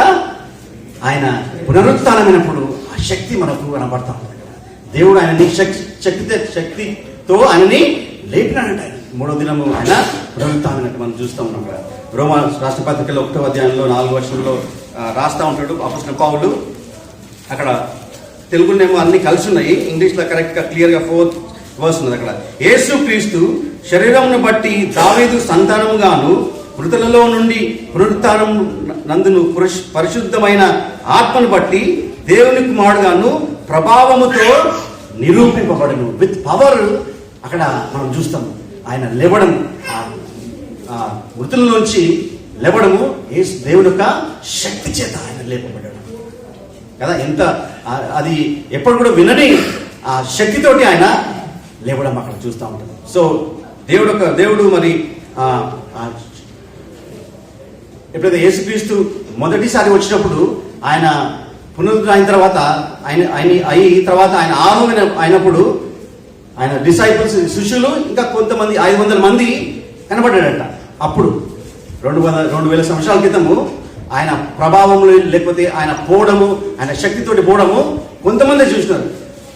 ఆయన పునరుత్థానమైనప్పుడు ఆ శక్తి మనకు కనబడతా ఉంటుంది. దేవుడు ఆయనని శక్తితో ఆయనని లేపినాడంట. 3వ దినము ఆయన పునరుత్థానమైనట్టు మనం చూస్తూ ఉన్నాం. కదా రోమా రాష్ట్ర పత్రికలో 1వ అధ్యాయంలో 4వ వచనంలో రాస్తా ఉంటాడు అపొస్తలుడైన పౌలు. అక్కడ తెలుగునేమో అన్ని కలిసి ఉన్నాయి, ఇంగ్లీష్లో కరెక్ట్గా క్లియర్గా 4th వర్స్ ఉన్నది. అక్కడ యేసుక్రీస్తు శరీరమును బట్టి దావీదు సంతానముగాను మృతులలో నుండి పునరుత్థానం నందును పరిశుద్ధమైన ఆత్మను బట్టి దేవుని కుమారుడుగాను ప్రభావముతో నిరూపింపబడను. విత్ పవర్ అక్కడ మనం చూస్తాము. ఆయన లేవడం, మృతుల్లోంచి లేవడము దేవుని యొక్క శక్తి చేత ఆయన లేపబడ్డాడు కదా. ఎంత అది ఎప్పుడు కూడా వినని ఆ శక్తితోటి ఆయన లేవడం అక్కడ చూస్తూ ఉంటాం. సో దేవుడు మరి ఎప్పుడైతే యేసుక్రీస్తు మొదటిసారి వచ్చినప్పుడు ఆయన పునరుద్ధరణ తర్వాత ఆయన అయినప్పుడు ఆయన డిసైపుల్స్, శిష్యులు, ఇంకా కొంతమంది 500 మంది కనబడ్డాడంట. అప్పుడు 2000 సంవత్సరాల క్రితము ఆయన ప్రభావములు, లేకపోతే ఆయన పోవడము, ఆయన శక్తితోటి పోవడము కొంతమంది చూసినారు.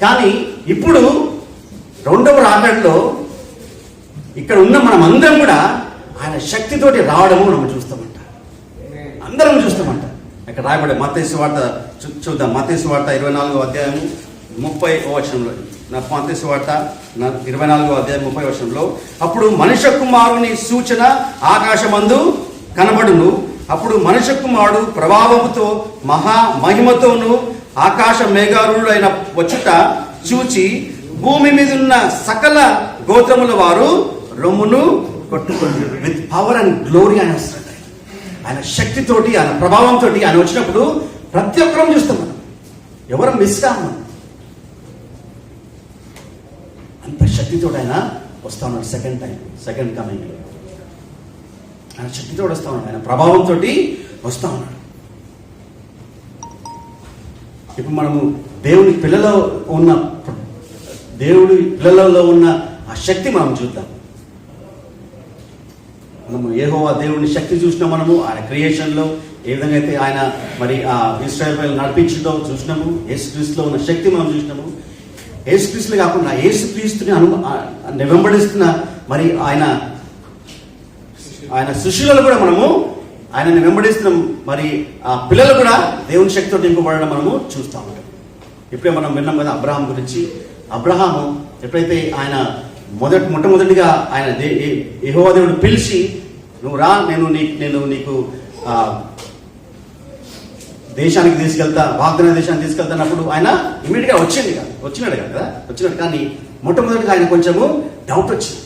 కానీ ఇప్పుడు 2వ రాకడలో ఇక్కడ ఉన్న మనం అందరం కూడా ఆయన శక్తితోటి రావడము మనం చూస్తామంట. అందరం చూస్తామంట. ఇక్కడ రాయబడే మత్తయి సువార్త చూద్దాం. మత్తయి సువార్త 24వ అధ్యాయం 30వ వచనంలో, మత్తయి సువార్త 24వ అధ్యాయం 30వ వచనంలో, అప్పుడు మనుష్య కుమారుని సూచన ఆకాశమందు కనబడును. అప్పుడు మనుష్య కుమారుడు ప్రభావముతో మహిమతోను ఆకాశ మేఘారుడైన వచ్చుట చూచి భూమి మీద ఉన్న సకల గోత్రముల వారు రొమ్మును కొట్టుకొని. విత్ పవర్ అండ్ గ్లోరీ ఆయన వస్తాడు. ఆయన శక్తితోటి, ఆయన ప్రభావంతో ఆయన వచ్చినప్పుడు ప్రతి ఒక్కరం చూస్తాం మనం, ఎవరు మిస్ కాము. అంత శక్తితో ఆయన వస్తా ఉన్నాడు. సెకండ్ కమింగ్ ఆయన శక్తితో వస్తా ఉన్నాడు. ఆయన ప్రభావంతో వస్తా ఉన్నాడు. ఇప్పుడు మనము దేవుడి పిల్లలో ఉన్న ఆ శక్తి మనం చూద్దాం. మనము యెహోవా దేవుడిని శక్తి చూసినాం. మనము ఆయన క్రియేషన్లో ఏ విధంగా అయితే ఆయన మరి ఆ ఇశ్రాయేలు నడిపించడో చూసినాము. యేసుక్రీస్తులో ఉన్న శక్తి మనం చూసినాము. యేసుక్రీస్తులు కాకుండా యేసుక్రీస్తుని వెంబడిస్తున్న మరి ఆయన శిష్యులలో కూడా మనము ఆయనని వెంబడిస్తున్నాం. మరి ఆ పిల్లలు కూడా దేవుని శక్తితో నింపబడడం మనము చూస్తూ ఉంటాం. ఇప్పుడే మనం విన్నాం కదా అబ్రహాం గురించి. అబ్రహాము ఎప్పుడైతే ఆయన మొట్టమొదటిగా ఆయన యెహోవా దేవుడు పిలిచి నువ్వు రా, నేను నీకు దేశానికి తీసుకెళ్తా, వాగ్దాన దేశానికి తీసుకెళ్తానప్పుడు ఆయన ఇమీడియట్గా వచ్చినాడు కదా. కానీ మొట్టమొదటిగా ఆయన కొంచెము డౌట్ వచ్చింది.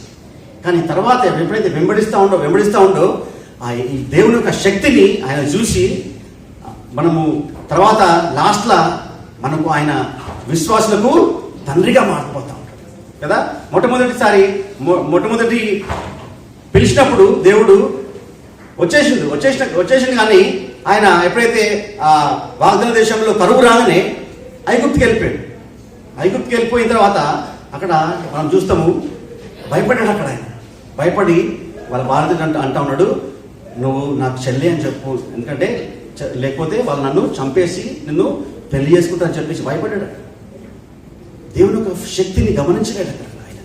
కానీ తర్వాత ఎప్పుడైతే వెంబడిస్తూ ఉండో ఈ దేవుని యొక్క శక్తిని ఆయన చూసి మనము తర్వాత లాస్ట్లా మనకు ఆయన విశ్వాసులకు తండ్రిగా మారిపోతా ఉంటాడు కదా. మొట్టమొదటి పిలిచినప్పుడు దేవుడు వచ్చేసింది కానీ ఆయన ఎప్పుడైతే ఆ వాగ్దాన దేశంలో కరువు రాగానే ఐగుప్తుకి వెళ్ళిపోయిన తర్వాత అక్కడ మనం చూస్తాము భయపడ్డాడు. అక్కడ ఆయన భయపడి వాళ్ళ భారత అంటా ఉన్నాడు, నువ్వు నాకు చెల్లి అని చెప్పు, ఎందుకంటే లేకపోతే వాళ్ళు నన్ను చంపేసి నిన్ను పెళ్లి చేసుకుంటా అని చెప్పేసి భయపడ్డాడు. దేవుని యొక్క శక్తిని గమనించలేడు అక్కడ ఆయన.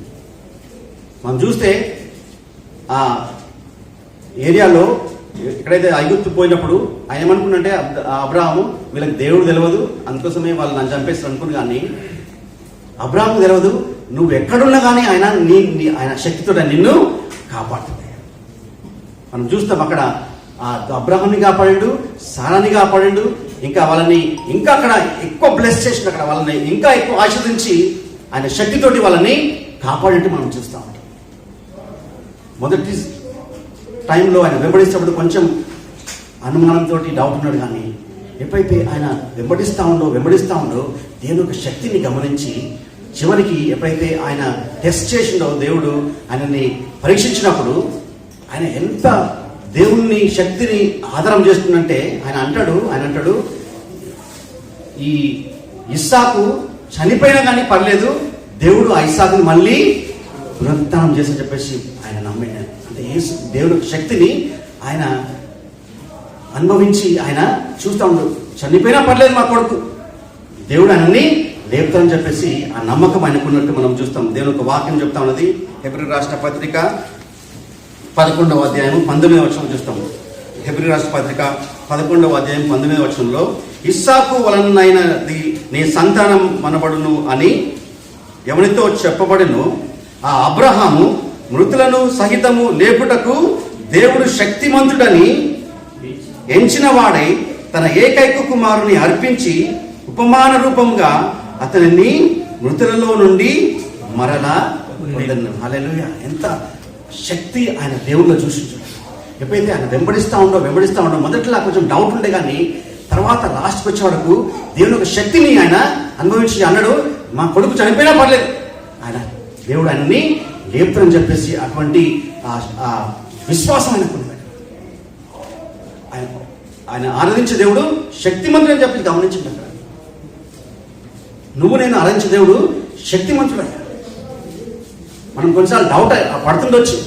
మనం చూస్తే ఆ ఏరియాలో ఎక్కడైతే ఐగుప్తు పోయినప్పుడు ఆయన ఏమనుకున్నంటే అబ్రాహాము వీళ్ళకి దేవుడు తెలియదు, అందుకోసమే వాళ్ళు నన్ను చంపేస్తారు అనుకుని. కానీ అబ్రాహాము తెలియదు, నువ్వు ఎక్కడున్నా కానీ ఆయన ఆయన శక్తితో నిన్ను కాపాడుతుంది. మనం చూస్తాం అక్కడ అబ్రాహాంని కాపాడిండు, సారాని కాపాడిండు, ఇంకా వాళ్ళని ఇంకా అక్కడ ఎక్కువ బ్లెస్ చేసిన, అక్కడ వాళ్ళని ఇంకా ఎక్కువ ఆశీర్వదించి ఆయన శక్తితోటి వాళ్ళని కాపాడినట్టు మనం చూస్తూ ఉంటాం. మొదటి టైంలో ఆయన వెంబడిస్తున్నప్పుడు కొంచెం అనుమానంతో డౌట్ ఉన్నాడు. కానీ ఎప్పుడైతే ఆయన వెంబడిస్తూ ఉండో దేవుని యొక్క శక్తిని గమనించి చివరికి ఎప్పుడైతే ఆయన టెస్ట్ చేసిండో దేవుడు ఆయనని పరీక్షించినప్పుడు ఆయన ఎంత దేవుణ్ణి శక్తిని ఆధారం చేస్తుందంటే ఆయన అంటాడు ఈ ఇస్సాకు చనిపోయినా కానీ పర్లేదు, దేవుడు ఆ ఇస్సాకుని మళ్ళీ పునరుత్థానం చేసి చెప్పేసి ఆయన నమ్మిండు. అంటే దేవుడి శక్తిని ఆయన అనుభవించి ఆయన చూస్తూ ఉండు, చనిపోయినా పర్లేదు మా కొడుకు, దేవుడు ఆయనని లేపుతానని చెప్పేసి ఆ నమ్మకం ఆయనకున్నట్టు మనం చూస్తాం. దేవుని ఒక వాక్యం చెప్తా ఉన్నది హెబ్రీ రాష్ట్ర పత్రిక 11వ అధ్యాయం 19వ వచనం చూస్తాం. హెబ్రీ రాష్ట్ర పత్రిక 11వ అధ్యాయం 19వ వచనంలో ఇస్సాకు వలనైనది నీ సంతానం మనబడును అని ఎవరితో చెప్పబడినో ఆ అబ్రహాము మృతులను సహితము లేపుటకు దేవుడు శక్తిమంతుడని ఎంచిన వాడై తన ఏకైక కుమారుని అర్పించి ఉపమాన రూపంగా అతనిని మృతులలో నుండి మరలా పొందెను. హల్లెలూయా! ఎంత శక్తి ఆయన దేవుళ్ళో చూసించాడు. ఎప్పుడైతే ఆయన వెంబడిస్తూ ఉండో మొదట్లో కొంచెం డౌట్ ఉండే, కానీ తర్వాత లాస్ట్కి వచ్చే వరకు దేవుని యొక్క శక్తిని ఆయన అనుభవించి అన్నాడు, మా కొడుకు చనిపోయినా పర్లేదు, ఆయన దేవుడు ఆయనని లేపుతానని చెప్పేసి అటువంటి విశ్వాసం ఆయనకున్నాడు. ఆయన ఆరాధించే దేవుడు శక్తిమంతుడు అని చెప్పి గమనించింది. అక్కడ నువ్వు నేను ఆరాధించే దేవుడు శక్తిమంతుడు. మనం కొన్నిసార్లు డౌట్ పడుతుండొచ్చు,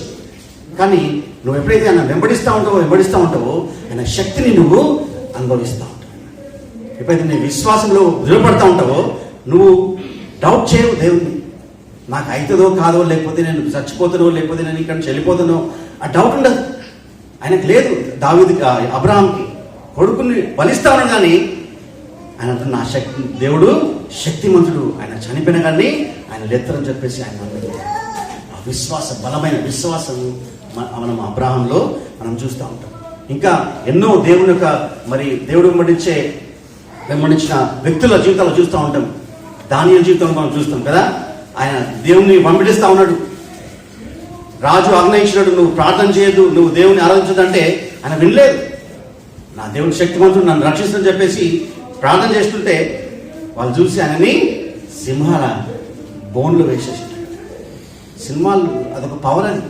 కానీ నువ్వు ఎప్పుడైతే ఆయన వెంబడిస్తూ ఉంటావో ఆయన శక్తిని నువ్వు అనుభవిస్తూ ఉంటావు. ఎప్పుడైతే నీ విశ్వాసంలో దృఢపడతా ఉంటావో నువ్వు డౌట్ చేయవు దేవుణ్ణి. నాకు అవుతుందో కాదో, లేకపోతే నేను చచ్చిపోతానో, లేకపోతే నేను ఇక్కడ చెల్లిపోతానో, ఆ డౌట్ ఉండదు. ఆయనకు లేదు. అబ్రహాంకి కొడుకుని బలిస్తా ఉన్నాడు, కానీ ఆయన నా శక్తి దేవుడు శక్తిమంతుడు, ఆయన చనిపోయిన కానీ ఆయన లేత్తరని చెప్పేసి ఆయన నమ్మకం. ఆ బలమైన విశ్వాసం మనం అబ్రహాంలో మనం చూస్తూ ఉంటాం. ఇంకా ఎన్నో దేవుని యొక్క దేవుడు వెంబడించిన వ్యక్తుల జీవితాలు చూస్తూ ఉంటాం. దానియేలు జీవితంలో మనం చూస్తాం కదా. ఆయన దేవుణ్ణి వెంబడిస్తూ ఉన్నాడు. రాజు ఆజ్ఞయించినాడు, నువ్వు ప్రార్థన చేయొద్దు, నువ్వు దేవుని ఆరాధించదంటే ఆయన వినలేదు. నా దేవుని శక్తిమంతుడు నన్ను రక్షిస్తుందని చెప్పేసి ప్రార్థన చేస్తుంటే వాళ్ళు చూసి ఆయనని సింహాల బోన్లు వేసేసాడు. సింహాలు అదొక పవర్, అది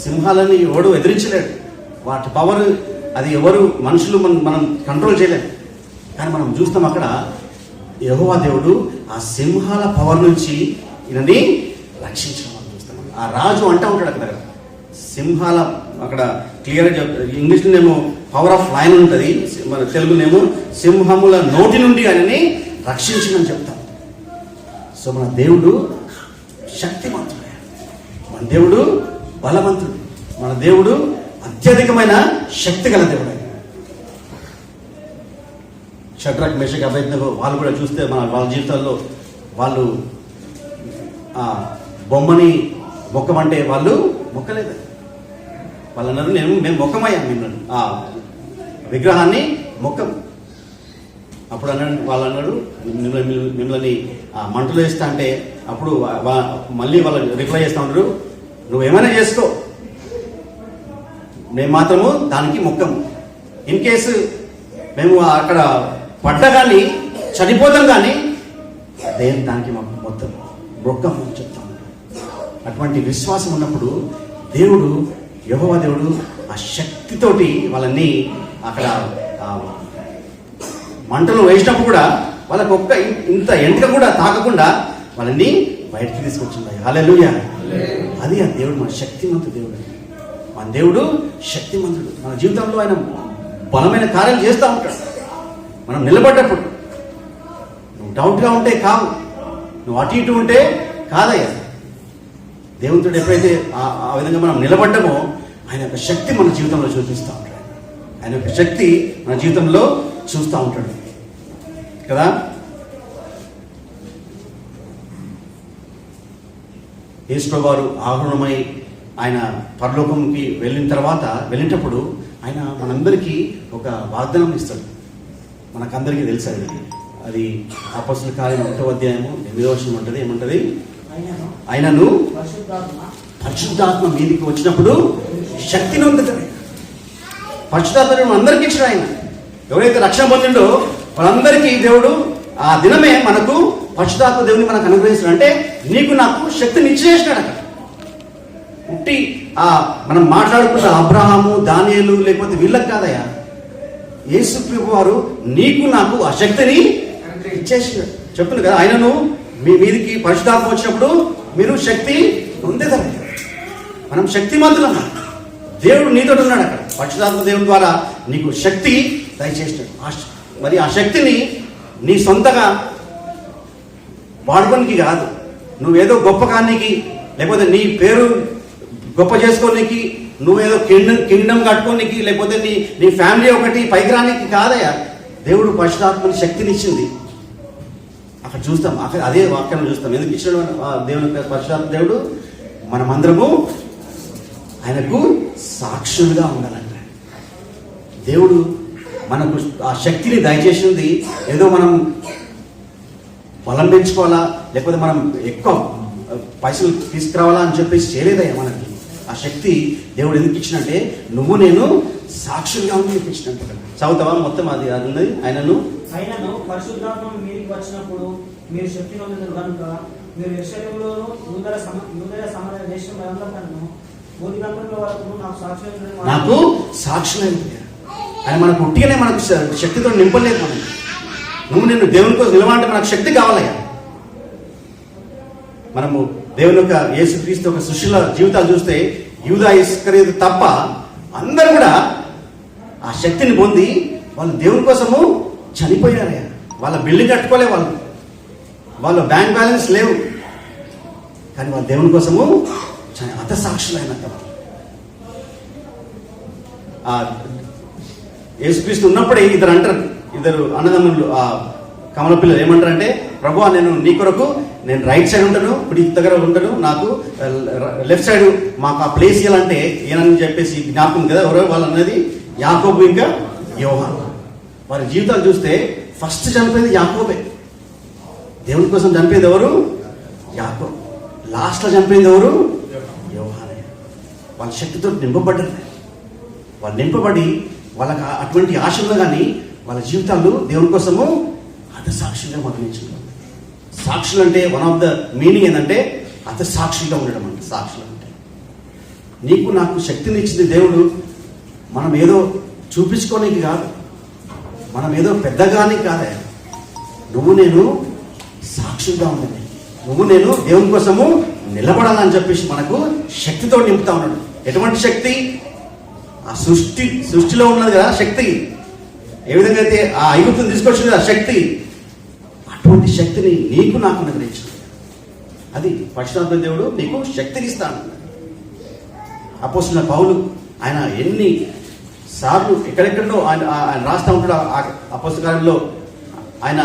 సింహాలని ఎవడు ఎదిరించలేడు. వాటి పవర్ అది ఎవరు మనుషులు మనం కంట్రోల్ చేయలేము. కానీ మనం చూస్తాం అక్కడ యెహోవా దేవుడు ఆ సింహాల పవర్ నుంచి ఈయనని రక్షించడం మనం చూస్తాం. ఆ రాజు అంటూ ఉంటాడు అక్కడ సింహాల, అక్కడ క్లియర్గా ఇంగ్లీష్లోనేమో పవర్ ఆఫ్ లయన్ ఉంటుంది, మన తెలుగునేమో సింహముల నోటి నుండి ఆయనని రక్షించమని చెప్తాం. సో మన దేవుడు శక్తిమంతుడు, మన దేవుడు బలవంతుడు, మన దేవుడు అత్యధికమైన శక్తి గల దేవుడు. షడ్రక్ మేషక్ అబేద్నెగో వాళ్ళు కూడా చూస్తే వాళ్ళ జీవితాల్లో వాళ్ళు బొమ్మని మొక్కమంటే వాళ్ళు మొక్కలేదు. వాళ్ళు అన్నారు మేము మొక్కమయ్యాం మిమ్మల్ని, ఆ విగ్రహాన్ని మొక్కం. అప్పుడు వాళ్ళు అన్నాడు మిమ్మల్ని మంటలు వేస్తా అంటే అప్పుడు మళ్ళీ వాళ్ళు రిప్లై చేస్తా ఉన్నారు, నువ్వేమైనా చేసుకో, మేము మాత్రము దానికి మొక్కము. ఇన్ కేసు మేము అక్కడ పడ్డ కానీ చనిపోతాం కానీ దేవుని దానికి మొత్తం మొక్కము చెప్తాం. అటువంటి విశ్వాసం ఉన్నప్పుడు దేవుడు, యెహోవా దేవుడు ఆ శక్తితోటి వాళ్ళని అక్కడ మంటలు వేసినప్పుడు కూడా వాళ్ళకు ఇంత ఎంట కూడా తాకకుండా వాళ్ళని బయటికి తీసుకొచ్చింది. హల్లెలూయా. అది ఆ దేవుడు మన శక్తిమంతుడు దేవుడు. మన దేవుడు శక్తిమంతుడు. మన జీవితంలో ఆయన బలమైన కార్యాలు చేస్తూ ఉంటాడు. మనం నిలబడ్డప్పుడు నువ్వు డౌట్గా ఉంటే కావు, నువ్వు అటు ఇటు ఉంటే కాదయ్యా. దేవునితో ఎప్పుడైతే ఆ విధంగా మనం నిలబడ్డామో ఆయన యొక్క శక్తి మన జీవితంలో చూపిస్తూ ఉంటాడు. ఆయన యొక్క శక్తి మన జీవితంలో చూస్తూ ఉంటాడు కదా. యేసు వారు ఆహ్వానమై ఆయన పరలోకంకి వెళ్ళినప్పుడు ఆయన మనందరికీ ఒక వాగ్దానం ఇస్తాడు. మనకందరికీ తెలుసు అది అపోస్తలుల కార్యం 1వ అధ్యాయము 8వ వచనం ఉంటుంది. ఏమంటది? ఆయనను పరిశుద్ధాత్మ మీదికి వచ్చినప్పుడు శక్తిని పొందుతాడు. పరిశుద్ధాత్మ అందరికీ ఇచ్చాడు. ఆయన ఎవరైతే రక్షణ పొందిండో వాళ్ళందరికీ దేవుడు ఆ దినమే మనకు పరిశుద్ధాత్మ దేవుని మనకు అనుగ్రహిస్తాడు. అంటే నీకు నాకు శక్తిని ఇచ్చేసినాడు. అక్కడ పుట్టి మనం మాట్లాడుకున్న అబ్రహాము, దానియేలు లేకపోతే వీళ్ళకి కాదయ్యా, యేసు ప్రభువు వారు నీకు నాకు ఆ శక్తిని ఇచ్చేసినాడు. చెప్తుంది కదా, ఆయనను మీ మీదికి పరిశుద్ధాత్మ వచ్చినప్పుడు మీరు శక్తి పొందేదారు. మనం శక్తిమంతులన్నా దేవుడు నీతో ఉన్నాడు. అక్కడ పరిశుద్ధాత్మ దేవుని ద్వారా నీకు శక్తి దయచేసినాడు. మరి ఆ శక్తిని నీ సొంతగా వాడుకోనికి కాదు, నువ్వేదో గొప్ప కానికి లేకపోతే నీ పేరు గొప్ప చేసుకోనికి, నువ్వేదో కింగ్డమ్ కట్టుకోనికి, లేకపోతే నీ ఫ్యామిలీ ఒకటి పైకి రానికి కాదయ్యా. దేవుడు పరిశుద్ధాత్మని శక్తిని ఇచ్చింది. అక్కడ చూస్తాం, అక్కడ అదే వాక్యం చూస్తాం. ఎందుకు ఇచ్చాడు దేవుని పరిశుద్ధాత్మ దేవుడు? మనమందరము ఆయనకు సాక్షులుగా ఉండాలంట. దేవుడు మనకు ఆ శక్తిని దయచేసింది ఏదో మనం బలం పెంచుకోవాలా లేకపోతే మనం ఎక్కువ పైసలు తీసుకురావాలా అని చెప్పేసి చేయలేదయ్యా. మనకి ఆ శక్తి దేవుడు ఎందుకు ఇచ్చినంటే నువ్వు నేను సాక్షులుగా ఉండి ఇచ్చినట్టు. చదువుతావా మొత్తం? అది ఉన్నది. ఆయనను పరిశుద్ధాత్మ మీదికి వచ్చినప్పుడు మీరు శక్తి పొందుతారు కనుక మీరు యెరూషలేములోను యూదయ సమార్య దేశం అంతటను భూదిగంధముల వరకు నాకు సాక్షులైంది. ఆయన మనకు ఉట్టిగానే మనకు శక్తితో నింపలేదు. మనం నువ్వు నిన్ను దేవుని కోసం నిలవాలంటే మనకు శక్తి కావాలయ్యా. మనము దేవుని యొక్క యేసుక్రీస్తు యొక్క శిష్యుల జీవితాలు చూస్తే యూదా ఇస్కరియోతు తప్ప అందరూ కూడా ఆ శక్తిని పొంది వాళ్ళు దేవుని కోసము చనిపోయినారయ్యా. వాళ్ళ బిల్డింగ్ కట్టుకోలే, వాళ్ళ బ్యాంక్ బ్యాలెన్స్ లేవు, కానీ వాళ్ళు దేవుని కోసము హతసాక్షులైనంత. యేసుక్రీస్తు ఉన్నప్పుడే ఇద్దరు అన్నదమ్ములు కమల పిల్లలు ఏమంటారంటే, ప్రభువా నేను నీ కొరకు నేను రైట్ సైడ్ ఉంటాను, ఇప్పుడు దగ్గర ఉంటాను, నాకు లెఫ్ట్ సైడ్ మాకు ఆ ప్లేస్ ఇవ్వాలంటే ఏనని చెప్పేసి జ్ఞాపకం కదా. ఎవరో వాళ్ళు అన్నది యాకోబు ఇంకా యోహాను. వారి జీవితాలు చూస్తే ఫస్ట్ చనిపోయింది యాకోబే. దేవుని కోసం చనిపోయింది ఎవరు? యాకోబు. లాస్ట్లో చనిపోయింది ఎవరు? యోహానే. వాళ్ళ శక్తితో నింపబడ్డారు. వాళ్ళు నింపబడి వాళ్ళకి అటువంటి ఆశలు కానీ వాళ్ళ జీవితాలు దేవుని కోసము హతసాక్షులుగా మరణించారు. సాక్షులు అంటే వన్ ఆఫ్ ద మీనింగ్ ఏంటంటే హతసాక్షులుగా ఉండడం అంటే. సాక్షులు అంటే నీకు నాకు శక్తిని ఇచ్చింది దేవుడు. మనం ఏదో చూపించుకోనికి కాదు, మనం ఏదో పెద్దగాని కాదే. నువ్వు నేను సాక్షులుగా ఉండండి, నువ్వు నేను దేవుని కోసము నిలబడాలని చెప్పేసి మనకు శక్తితో నింపుతా ఉన్నాడు. ఎటువంటి శక్తి? ఆ సృష్టిలో ఉన్నది కదా శక్తి. ఏ విధంగా అయితే ఆ ఐగుప్తుని తీసుకొచ్చింది ఆ శక్తి, అటువంటి శక్తిని నీకు నాకు అనుగ్రహించు. అది పరిశుద్ధాత్మ దేవుడు నీకు శక్తిని ఇస్తాను. అపోస్తలుడైన పౌలు ఆయన ఎన్ని సార్లు ఎక్కడెక్కడో ఆయన రాస్తా ఉంటాడు. అపోస్తల కార్యంలో ఆయన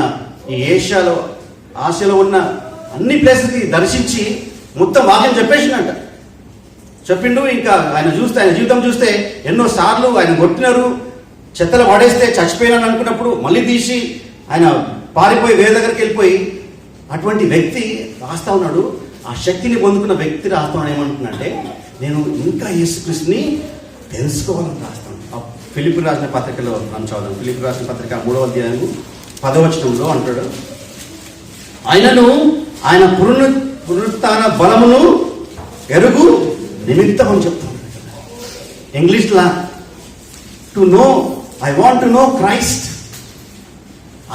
ఈ ఏషియాలో ఆసియాలో ఉన్న అన్ని ప్లేసెస్కి దర్శించి మొత్తం వాక్యం చెప్పేసిందంట. చెప్పిండు. ఇంకా ఆయన జీవితం చూస్తే ఎన్నో సార్లు ఆయన కొట్టినారు, చెత్తలు పడేస్తే చచ్చిపోయినాను అనుకున్నప్పుడు మళ్ళీ తీసి ఆయన పారిపోయి వేరే దగ్గరికి వెళ్ళిపోయి అటువంటి వ్యక్తి రాస్తా ఉన్నాడు. ఆ శక్తిని పొందుకున్న వ్యక్తి రాస్తా ఉన్నాడు. ఏమంటున్నాడంటే నేను ఇంకా యేసుక్రీస్తుని తెలుసుకోవాలని రాస్తాను. ఫిలిప్పీ రాసిన పత్రికలో మనం చదువుదాం. ఫిలిప్పీ రాసిన పత్రిక 3వ అధ్యాయం 10వ వచనంలో అంటాడు, ఆయనను ఆయన పునరుత్థాన బలమును ఎరుగు నిమిత్తం అని చెప్తాను. ఇంగ్లీష్లా to know, I want to know Christ.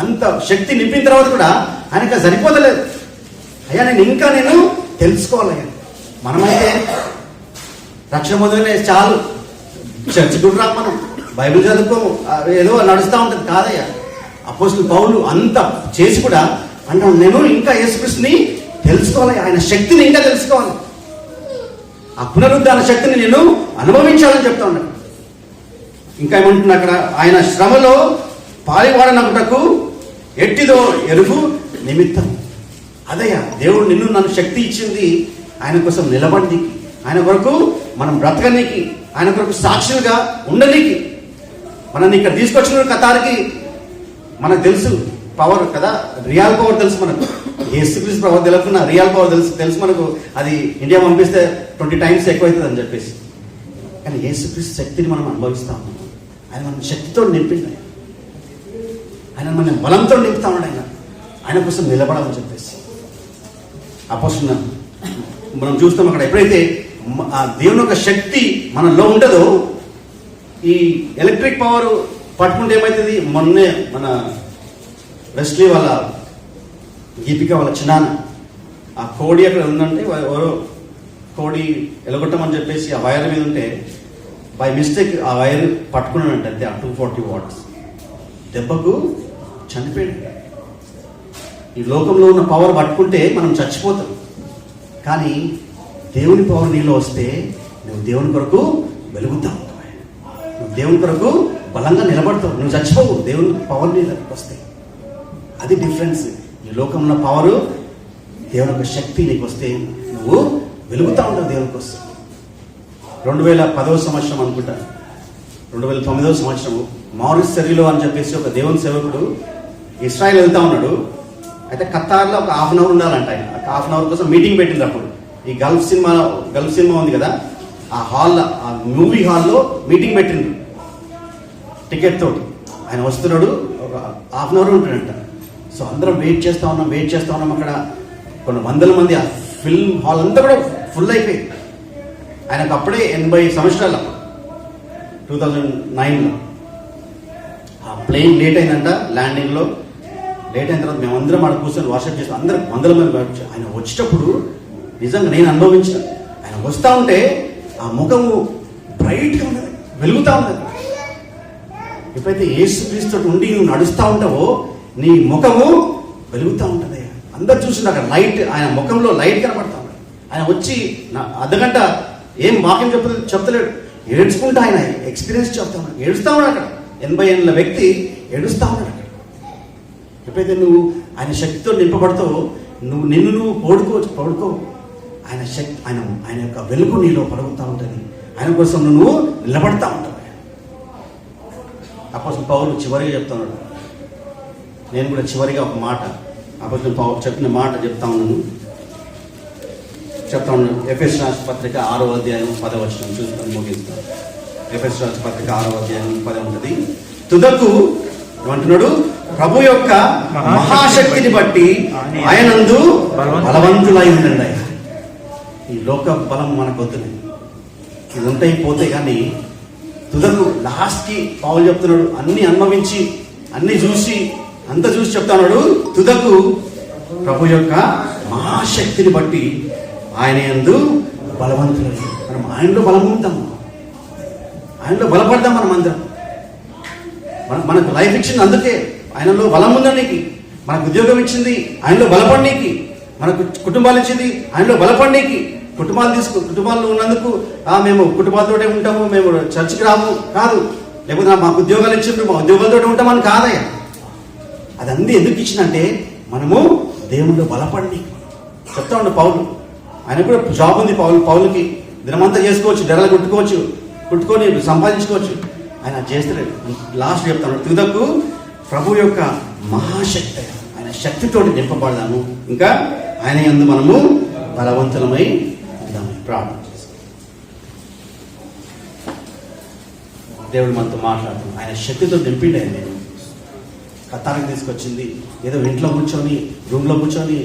అంత శక్తి నింపిన తర్వాత కూడా ఆయనకు సరిపోతలేదు. అయ్యా నేను తెలుసుకోవాలయ్యా. మనమైతే రక్షణ పొందగానే చాలు, చర్చి కూడా రా, మనం బైబిల్ చదువుకోము, ఏదో నడుస్తూ ఉంటుంది. కాదయ్యా, అపోస్తలుడు పౌలు అంత చేసి కూడా అంటాను నేను ఇంకా యేసుక్రీస్తుని తెలుసుకోవాలి, ఆయన శక్తిని ఇంకా తెలుసుకోవాలి, ఆ పునరుద్ధాన శక్తిని నేను అనుభవించాలని చెప్తా ఉన్నాను. ఇంకా ఏమంటున్నా అక్కడ, ఆయన శ్రమలో పాలివాడనగుటకు ఎట్టిదో ఎరుగు నిమిత్తం. అదయ్యా, దేవుడు నన్ను శక్తి ఇచ్చింది ఆయన కోసం నిలబడికి, ఆయన కొరకు మనం బ్రతకనీకి, ఆయన కొరకు సాక్షులుగా ఉండనీకి. మనల్ని ఇక్కడ తీసుకొచ్చిన కతారికి మనకు తెలుసు పవర్ కదా, రియల్ పవర్ తెలుసు మనకు. యేసుక్రీస్తు పవర్ తెలుసుకున్న రియల్ పవర్ తెలుసు మనకు. అది ఇండియా పంపిస్తే 20 times ఎక్కువ అవుతుంది అని చెప్పేసి. కానీ యేసుక్రీస్తు శక్తిని మనం అనుభవిస్తాం. ఆయన మన శక్తితో నింపింది, ఆయన మన బలంతో నింపుతా ఉన్నాడు. ఆయన కోసం నిలబడాలని చెప్పేసి అపోస్తున్న మనం చూస్తాం. అక్కడ ఎప్పుడైతే ఆ దేవుని యొక్క శక్తి మనలో ఉంటుందో, ఈ ఎలక్ట్రిక్ పవర్ పట్టుకుంటే ఏమవుతుంది, మొన్నే మన వెస్లీ వాళ్ళ గీపిక వాళ్ళ చిన్నాన్న ఆ కోడి అక్కడ ఉందంటే ఎవరో కోడి ఎలగొట్టమని చెప్పేసి ఆ వైర్ మీద ఉంటే బై మిస్టేక్ ఆ వైర్ పట్టుకున్నాడంటే అంతే, ఆ 240 watts దెబ్బకు చనిపోయాడు. ఈ లోకంలో ఉన్న పవర్ పట్టుకుంటే మనం చచ్చిపోతాం. కానీ దేవుని పవర్ నీలో వస్తే నువ్వు దేవుని కొరకు వెలుగుతావు, నువ్వు దేవుని కొరకు బలంగా నిలబడతావు, నువ్వు చచ్చిపోవు. దేవుని పవర్ నీలోకి వస్తే అది డిఫరెన్స్. ఈ లోకంలో పవరు, దేవుని యొక్క శక్తి నీకు వస్తే నువ్వు వెలుగుతూ ఉంటావు దేవుని కోసం. 2010వ సంవత్సరం అనుకుంటా, 2009వ సంవత్సరం మారిస్ సెరీలో అని చెప్పేసి ఒక దేవుని సేవకుడు ఇస్రాయల్ వెళ్తా ఉన్నాడు. అయితే ఖతార్లో ఒక 1/2 hour ఉండాలంట. ఆయన 1/2 hour కోసం మీటింగ్ పెట్టింది. అప్పుడు ఈ గల్ఫ్ సినిమా ఉంది కదా, ఆ హాల్లో, ఆ మూవీ హాల్లో మీటింగ్ పెట్టిండు టికెట్ తోటి. ఆయన వస్తున్నాడు, ఒక 1/2 hour ఉంటాడంట. సో అందరం వెయిట్ చేస్తూ ఉన్నాం. అక్కడ కొన్ని వందల మంది, ఆ ఫిల్మ్ హాల్ అంతా కూడా ఫుల్ అయిపోయింది. ఆయనకు అప్పుడే 80 సంవత్సరాలు, 2009లో. ఆ ప్లేన్ లేట్ అయిందంట, ల్యాండింగ్లో లేట్ అయిన తర్వాత మేమందరం ఆడ కూర్చొని వర్షిప్ చేస్తాం. అందరం వందల మంది వర్షిప్. ఆయన వచ్చేటప్పుడు నిజంగా నేను అనుభవించిన, ఆయన వస్తూ ఉంటే ఆ ముఖము బ్రైట్గా ఉన్నది, వెలుగుతూ ఉన్నది. ఎప్పుడైతే యేసుక్రీస్తు ఉండి నువ్వు నడుస్తూ ఉంటావో నీ ముఖము వెలుగుతూ ఉంటుంది. అందరు చూసింది అక్కడ లైట్, ఆయన ముఖంలో లైట్ కనపడతా ఉన్నాడు. ఆయన వచ్చి నా అర్ధగంట ఏం వాక్యం చెప్తలేడు, ఏడ్చుకుంటా ఆయన ఎక్స్పీరియన్స్ చెప్తా ఉన్నాడు. ఏడుస్తా ఉన్నాడు అక్కడ. 80 ఏళ్ళ వ్యక్తి ఏడుస్తా ఉన్నాడు అక్కడ. ఎప్పుడైతే నువ్వు ఆయన శక్తితో నింపబడతావో నువ్వు పడుకో. ఆయన శక్తి, ఆయన యొక్క వెలుగు నీలో పడుగుతూ ఉంటుంది. ఆయన కోసం నువ్వు నిలబడతా ఉంటావు. అపోస్తలుడు పౌలు చివరిగా చెప్తున్నాడు. నేను కూడా చివరిగా ఒక మాట అపోస్తలుడు పౌలు చెప్పిన మాట చెప్తా ఉన్నాను. ఎఫెసు రాసిన పత్రిక 6వ అధ్యాయం 10వ వచనం చూసుకొని ముగిస్తాను. ఎఫెసు రాసిన పత్రిక 6వ అధ్యాయం 10 ఉంటుంది. తుదకు ఏమంటున్నాడు, ప్రభు యొక్క మహాశక్తిని బట్టి ఆయనందు బలవంతులై ఉండండి. ఈ లోక బలం మనకు వద్దు, ఇది ఉంటాయి పోతే. కానీ తుదకు లాస్ట్కి పౌలు చెప్తున్నాడు, అన్ని అనుభవించి అన్ని చూసి అంత చూసి చెప్తున్నాడు, తుదకు ప్రభు యొక్క మహాశక్తిని బట్టి ఆయన యందు బలవంతులై. మనం ఆయనలో బలం ఉంటాము, ఆయనలో బలపడదాం. మనం అందరం మనకు లైఫ్ ఇచ్చింది అందుకే, ఆయనలో బలం ఉందనికి. మనకు ఉద్యోగం ఇచ్చింది ఆయనలో బలపడనీకి. మనకు కుటుంబాలు ఇచ్చింది ఆయనలో బలపడనీకి. కుటుంబాలు ఉన్నందుకు మేము కుటుంబాలతోటే ఉంటాము, మేము చర్చికి రాము కాదు. లేకపోతే మాకు ఉద్యోగాలు ఇచ్చిండ్రు, మా ఉద్యోగాలతో ఉంటామని కాదయ్యా. అదంతా ఎందుకు ఇచ్చిందంటే మనము దేవుళ్ళు బలపడి చెప్తా ఉండే పౌలు. ఆయన కూడా జాబ్ ఉంది పౌలుకి, దినమంతా చేసుకోవచ్చు, డెరలు కుట్టుకొని సంపాదించుకోవచ్చు. ఆయన చేస్తలేడు. లాస్ట్ చెప్తాను, తుదకు ప్రభు యొక్క మహాశక్తి, ఆయన శక్తితోటి నింపబడదాము, ఇంకా ఆయన యందు మనము బలవంతులమై ఉందాము. ప్రార్థన చేస్తాం. దేవుడు మనతో మాట్లాడుతున్నాం. ఆయన శక్తితో నింపిండి. ఆయన నేను కత్తానికి తీసుకొచ్చింది ఏదో ఇంట్లో కూర్చొని రూమ్లో కూర్చొని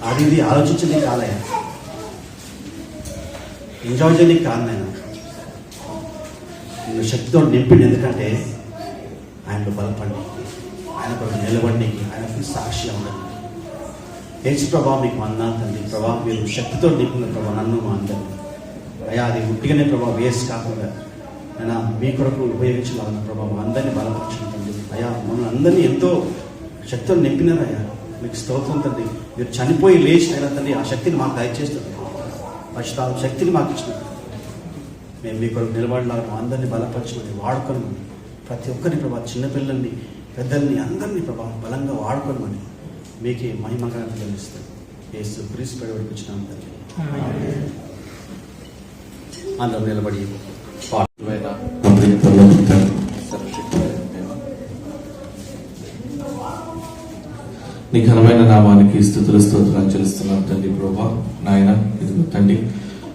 అది ఇది ఆలోచించింది కాదయా, ఎంజాయ్ చేయడానికి కాదు. నేను శక్తితో నింపిండి. ఎందుకంటే ఆయనలో బలపడి, ఆయన కొరకు నిలబడి, ఆయనకు సాక్షి ఉండదు. యేసు ప్రభా మీకు వందనాలు తండ్రి. ప్రభా మీరు శక్తితో నింపిన ప్రభా నన్ను మా అందరినీ అయ్యా, అది ఉట్టిగానే ప్రభా వేస్ట్ కాకుండా అయినా మీ కొరకు ఉపయోగించాలన్న ప్రభా మా అందరినీ బలపరచండి తండ్రి. అయ్యా మమ్మల్ని అందరినీ ఎంతో శక్తితో నింపినారు అయ్యా, మీకు స్తోత్రం తండ్రి. మీరు చనిపోయి లేచిన తండ్రి ఆ శక్తిని మాకు దయచేస్తుంది. పరిశుద్ధాత్మ శక్తిని మాకు ఇచ్చినారు. మేము మీ కొరకు నిలబడలాగా మా అందరినీ బలపరచమని వాడుకొని, ప్రతి ఒక్కరిని ప్రభా, చిన్నపిల్లల్ని పెద్దల్ని అందరినీ ప్రభా బలంగా వాడుకోమని మీకే మహిమగా తెలుస్తాం. యేసు క్రీస్తు పేరు వచ్చిన అందరం నిలబడి నీ ఘనమైన నామానికి స్తుతులు స్తోత్రాలు చెల్లిస్తున్నాం తండ్రి ప్రభా. నాయన ఇదిగో తండ్రి,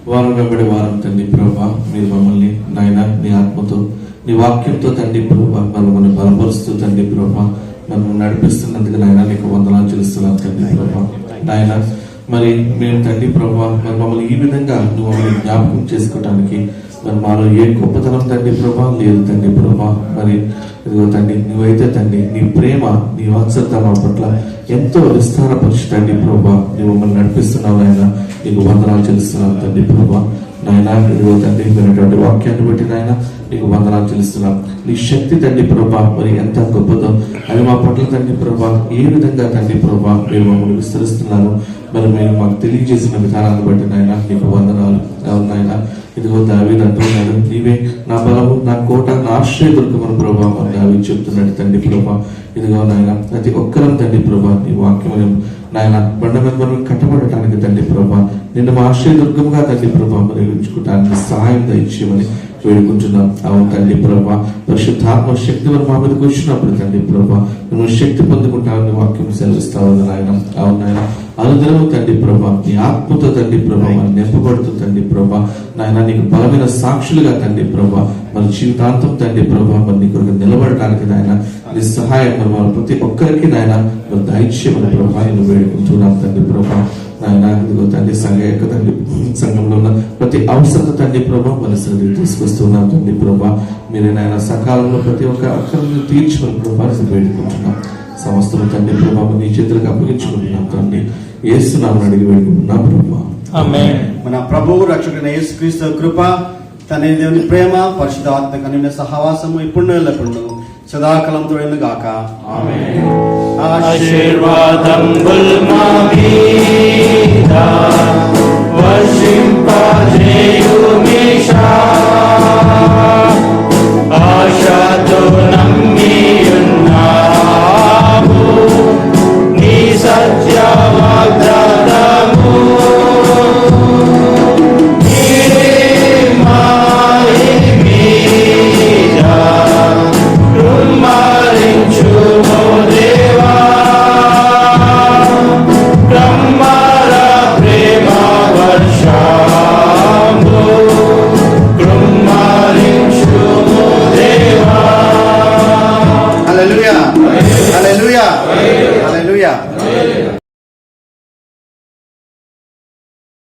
వారం వెంబడి వారం తండ్రి ప్రభా మీరు మమ్మల్ని నాయన నీ ఆత్మతో నీ వాక్యంతో తండ్రి ప్రభా మమ్మల్ని బలపరుస్తూ తండ్రి ప్రభా నన్ను నడిపిస్తున్నందుకు నాయన నీకు వందనాలు చెల్లిస్తున్నాం తండ్రి ప్రభా. నాయన మరి మేము తండ్రి ప్రభా మరి మమ్మల్ని ఈ విధంగా నువ్వు మమ్మల్ని జ్ఞాపకం చేసుకోవడానికి మరి మాలో ఏ గొప్పతనం తండ్రి ప్రభా లేదు తండ్రి ప్రభా. మరి ఇదిగో తండ్రి నువ్వైతే తండ్రి నీ ప్రేమ నీ వాత్సల్యత మా పట్ల ఎంతో విస్తారపరిచి తండ్రి ప్రభా నువ్వు మమ్మల్ని నడిపిస్తున్నావు నాయన, నీకు వందనాలు చెల్లిస్తున్నావు తండ్రి ప్రభా. నాయన ఇదిగో తండ్రి విన్నటువంటి వాక్యాన్ని బట్టి నాయన నీకు వందనాలు చెల్లిస్తున్నాం. నీ శక్తి తండ్రి ప్రభా మరి ఎంత గొప్పదో అది మా పట్ల తండ్రి ప్రభా ఏ విధంగా తండ్రి ప్రభా మీరు మమ్మల్ని విస్తరిస్తున్నారు మరి మీరు మాకు తెలియజేసిన విధానాన్ని బట్టి నాయన నీకు వందనాలు. నాయన ఇదిగో దావీదు అంటున్నాడు, నీవే నా బలము, నా కోట, నా ఆశ్రయ దుర్గమని ప్రభా మరి దావీదు చెప్తున్నాడు తండ్రి ప్రభా. ఇదిగో నాయన ప్రతి ఒక్కరం తండ్రి ప్రభా నీ వాక్యం నాయన బండ మీద మనం కట్టబడటానికి తండ్రి ప్రభా నిన్ను మా ఆశ్రయ దుర్గంగా తండ్రి ప్రభా మరి ఉంచుకోవటానికి సహాయం దయచేయమని వేడుకుంటున్నాం. అవును తండ్రి ప్రభా, పరిశుద్ధాత్మ శక్తి మా మీదకి వచ్చినప్పుడు తండ్రి ప్రభా నువ్వు శక్తి పొందుకుంటావని వాక్యం సెలవిస్తావు నాయన. అవును నాయన అనుదినము తండ్రి ప్రభా నీ ఆత్మతో తండ్రి ప్రభా మరి నింపబడుతూ తండ్రి ప్రభా నాయన నీకు బలమైన సాక్షులుగా తండ్రి ప్రభా మరి జీవితాంతం తండ్రి ప్రభా మరి నీ కొరకు నిలబడటానికి నాయన నీ సహాయం మరి ప్రతి ఒక్కరికి నాయన మరి దయచేయమని ప్రభా నేను వేడుకుంటున్నాం తండ్రి ప్రభా. నాయన ఇదిగో తండ్రి సంఘంలో ఉన్న ప్రతి అవసరం తండ్రి ప్రభా మన సరి తీసుకొస్తున్నాం తండ్రి ప్రభా. మీరే నాయన సకాలంలో ప్రతి ఒక్క అక్కర్ని తీర్చుకుని ప్రభా వేడుకుంటున్నాం. సమస్తం తండ్రి ప్రభా నీ చేతులకు అప్పగించుకుంటున్నాం తండ్రి. యేసునామమున అడిగి వేడుకుంటున్నాం ప్రభా. ఆమేన్. మన ప్రభువు రక్షకుడైన యేసుక్రీస్తు కృప, తండ్రి దేవుని ప్రేమ, పరిశుద్ధాత్మ కన్య సహవాసము ఇప్పుడు ఎల్లప్పుడూ సదాకాలంతో గాక. ఆమేన్. ఆశీర్వాదంబుల్ మా మీద వర్షింపజేయుమీశా, ఆశతో నమ్మియున్నాము నీ సత్య వాగ్దానము. Hallelujah. Hallelujah. Hallelujah.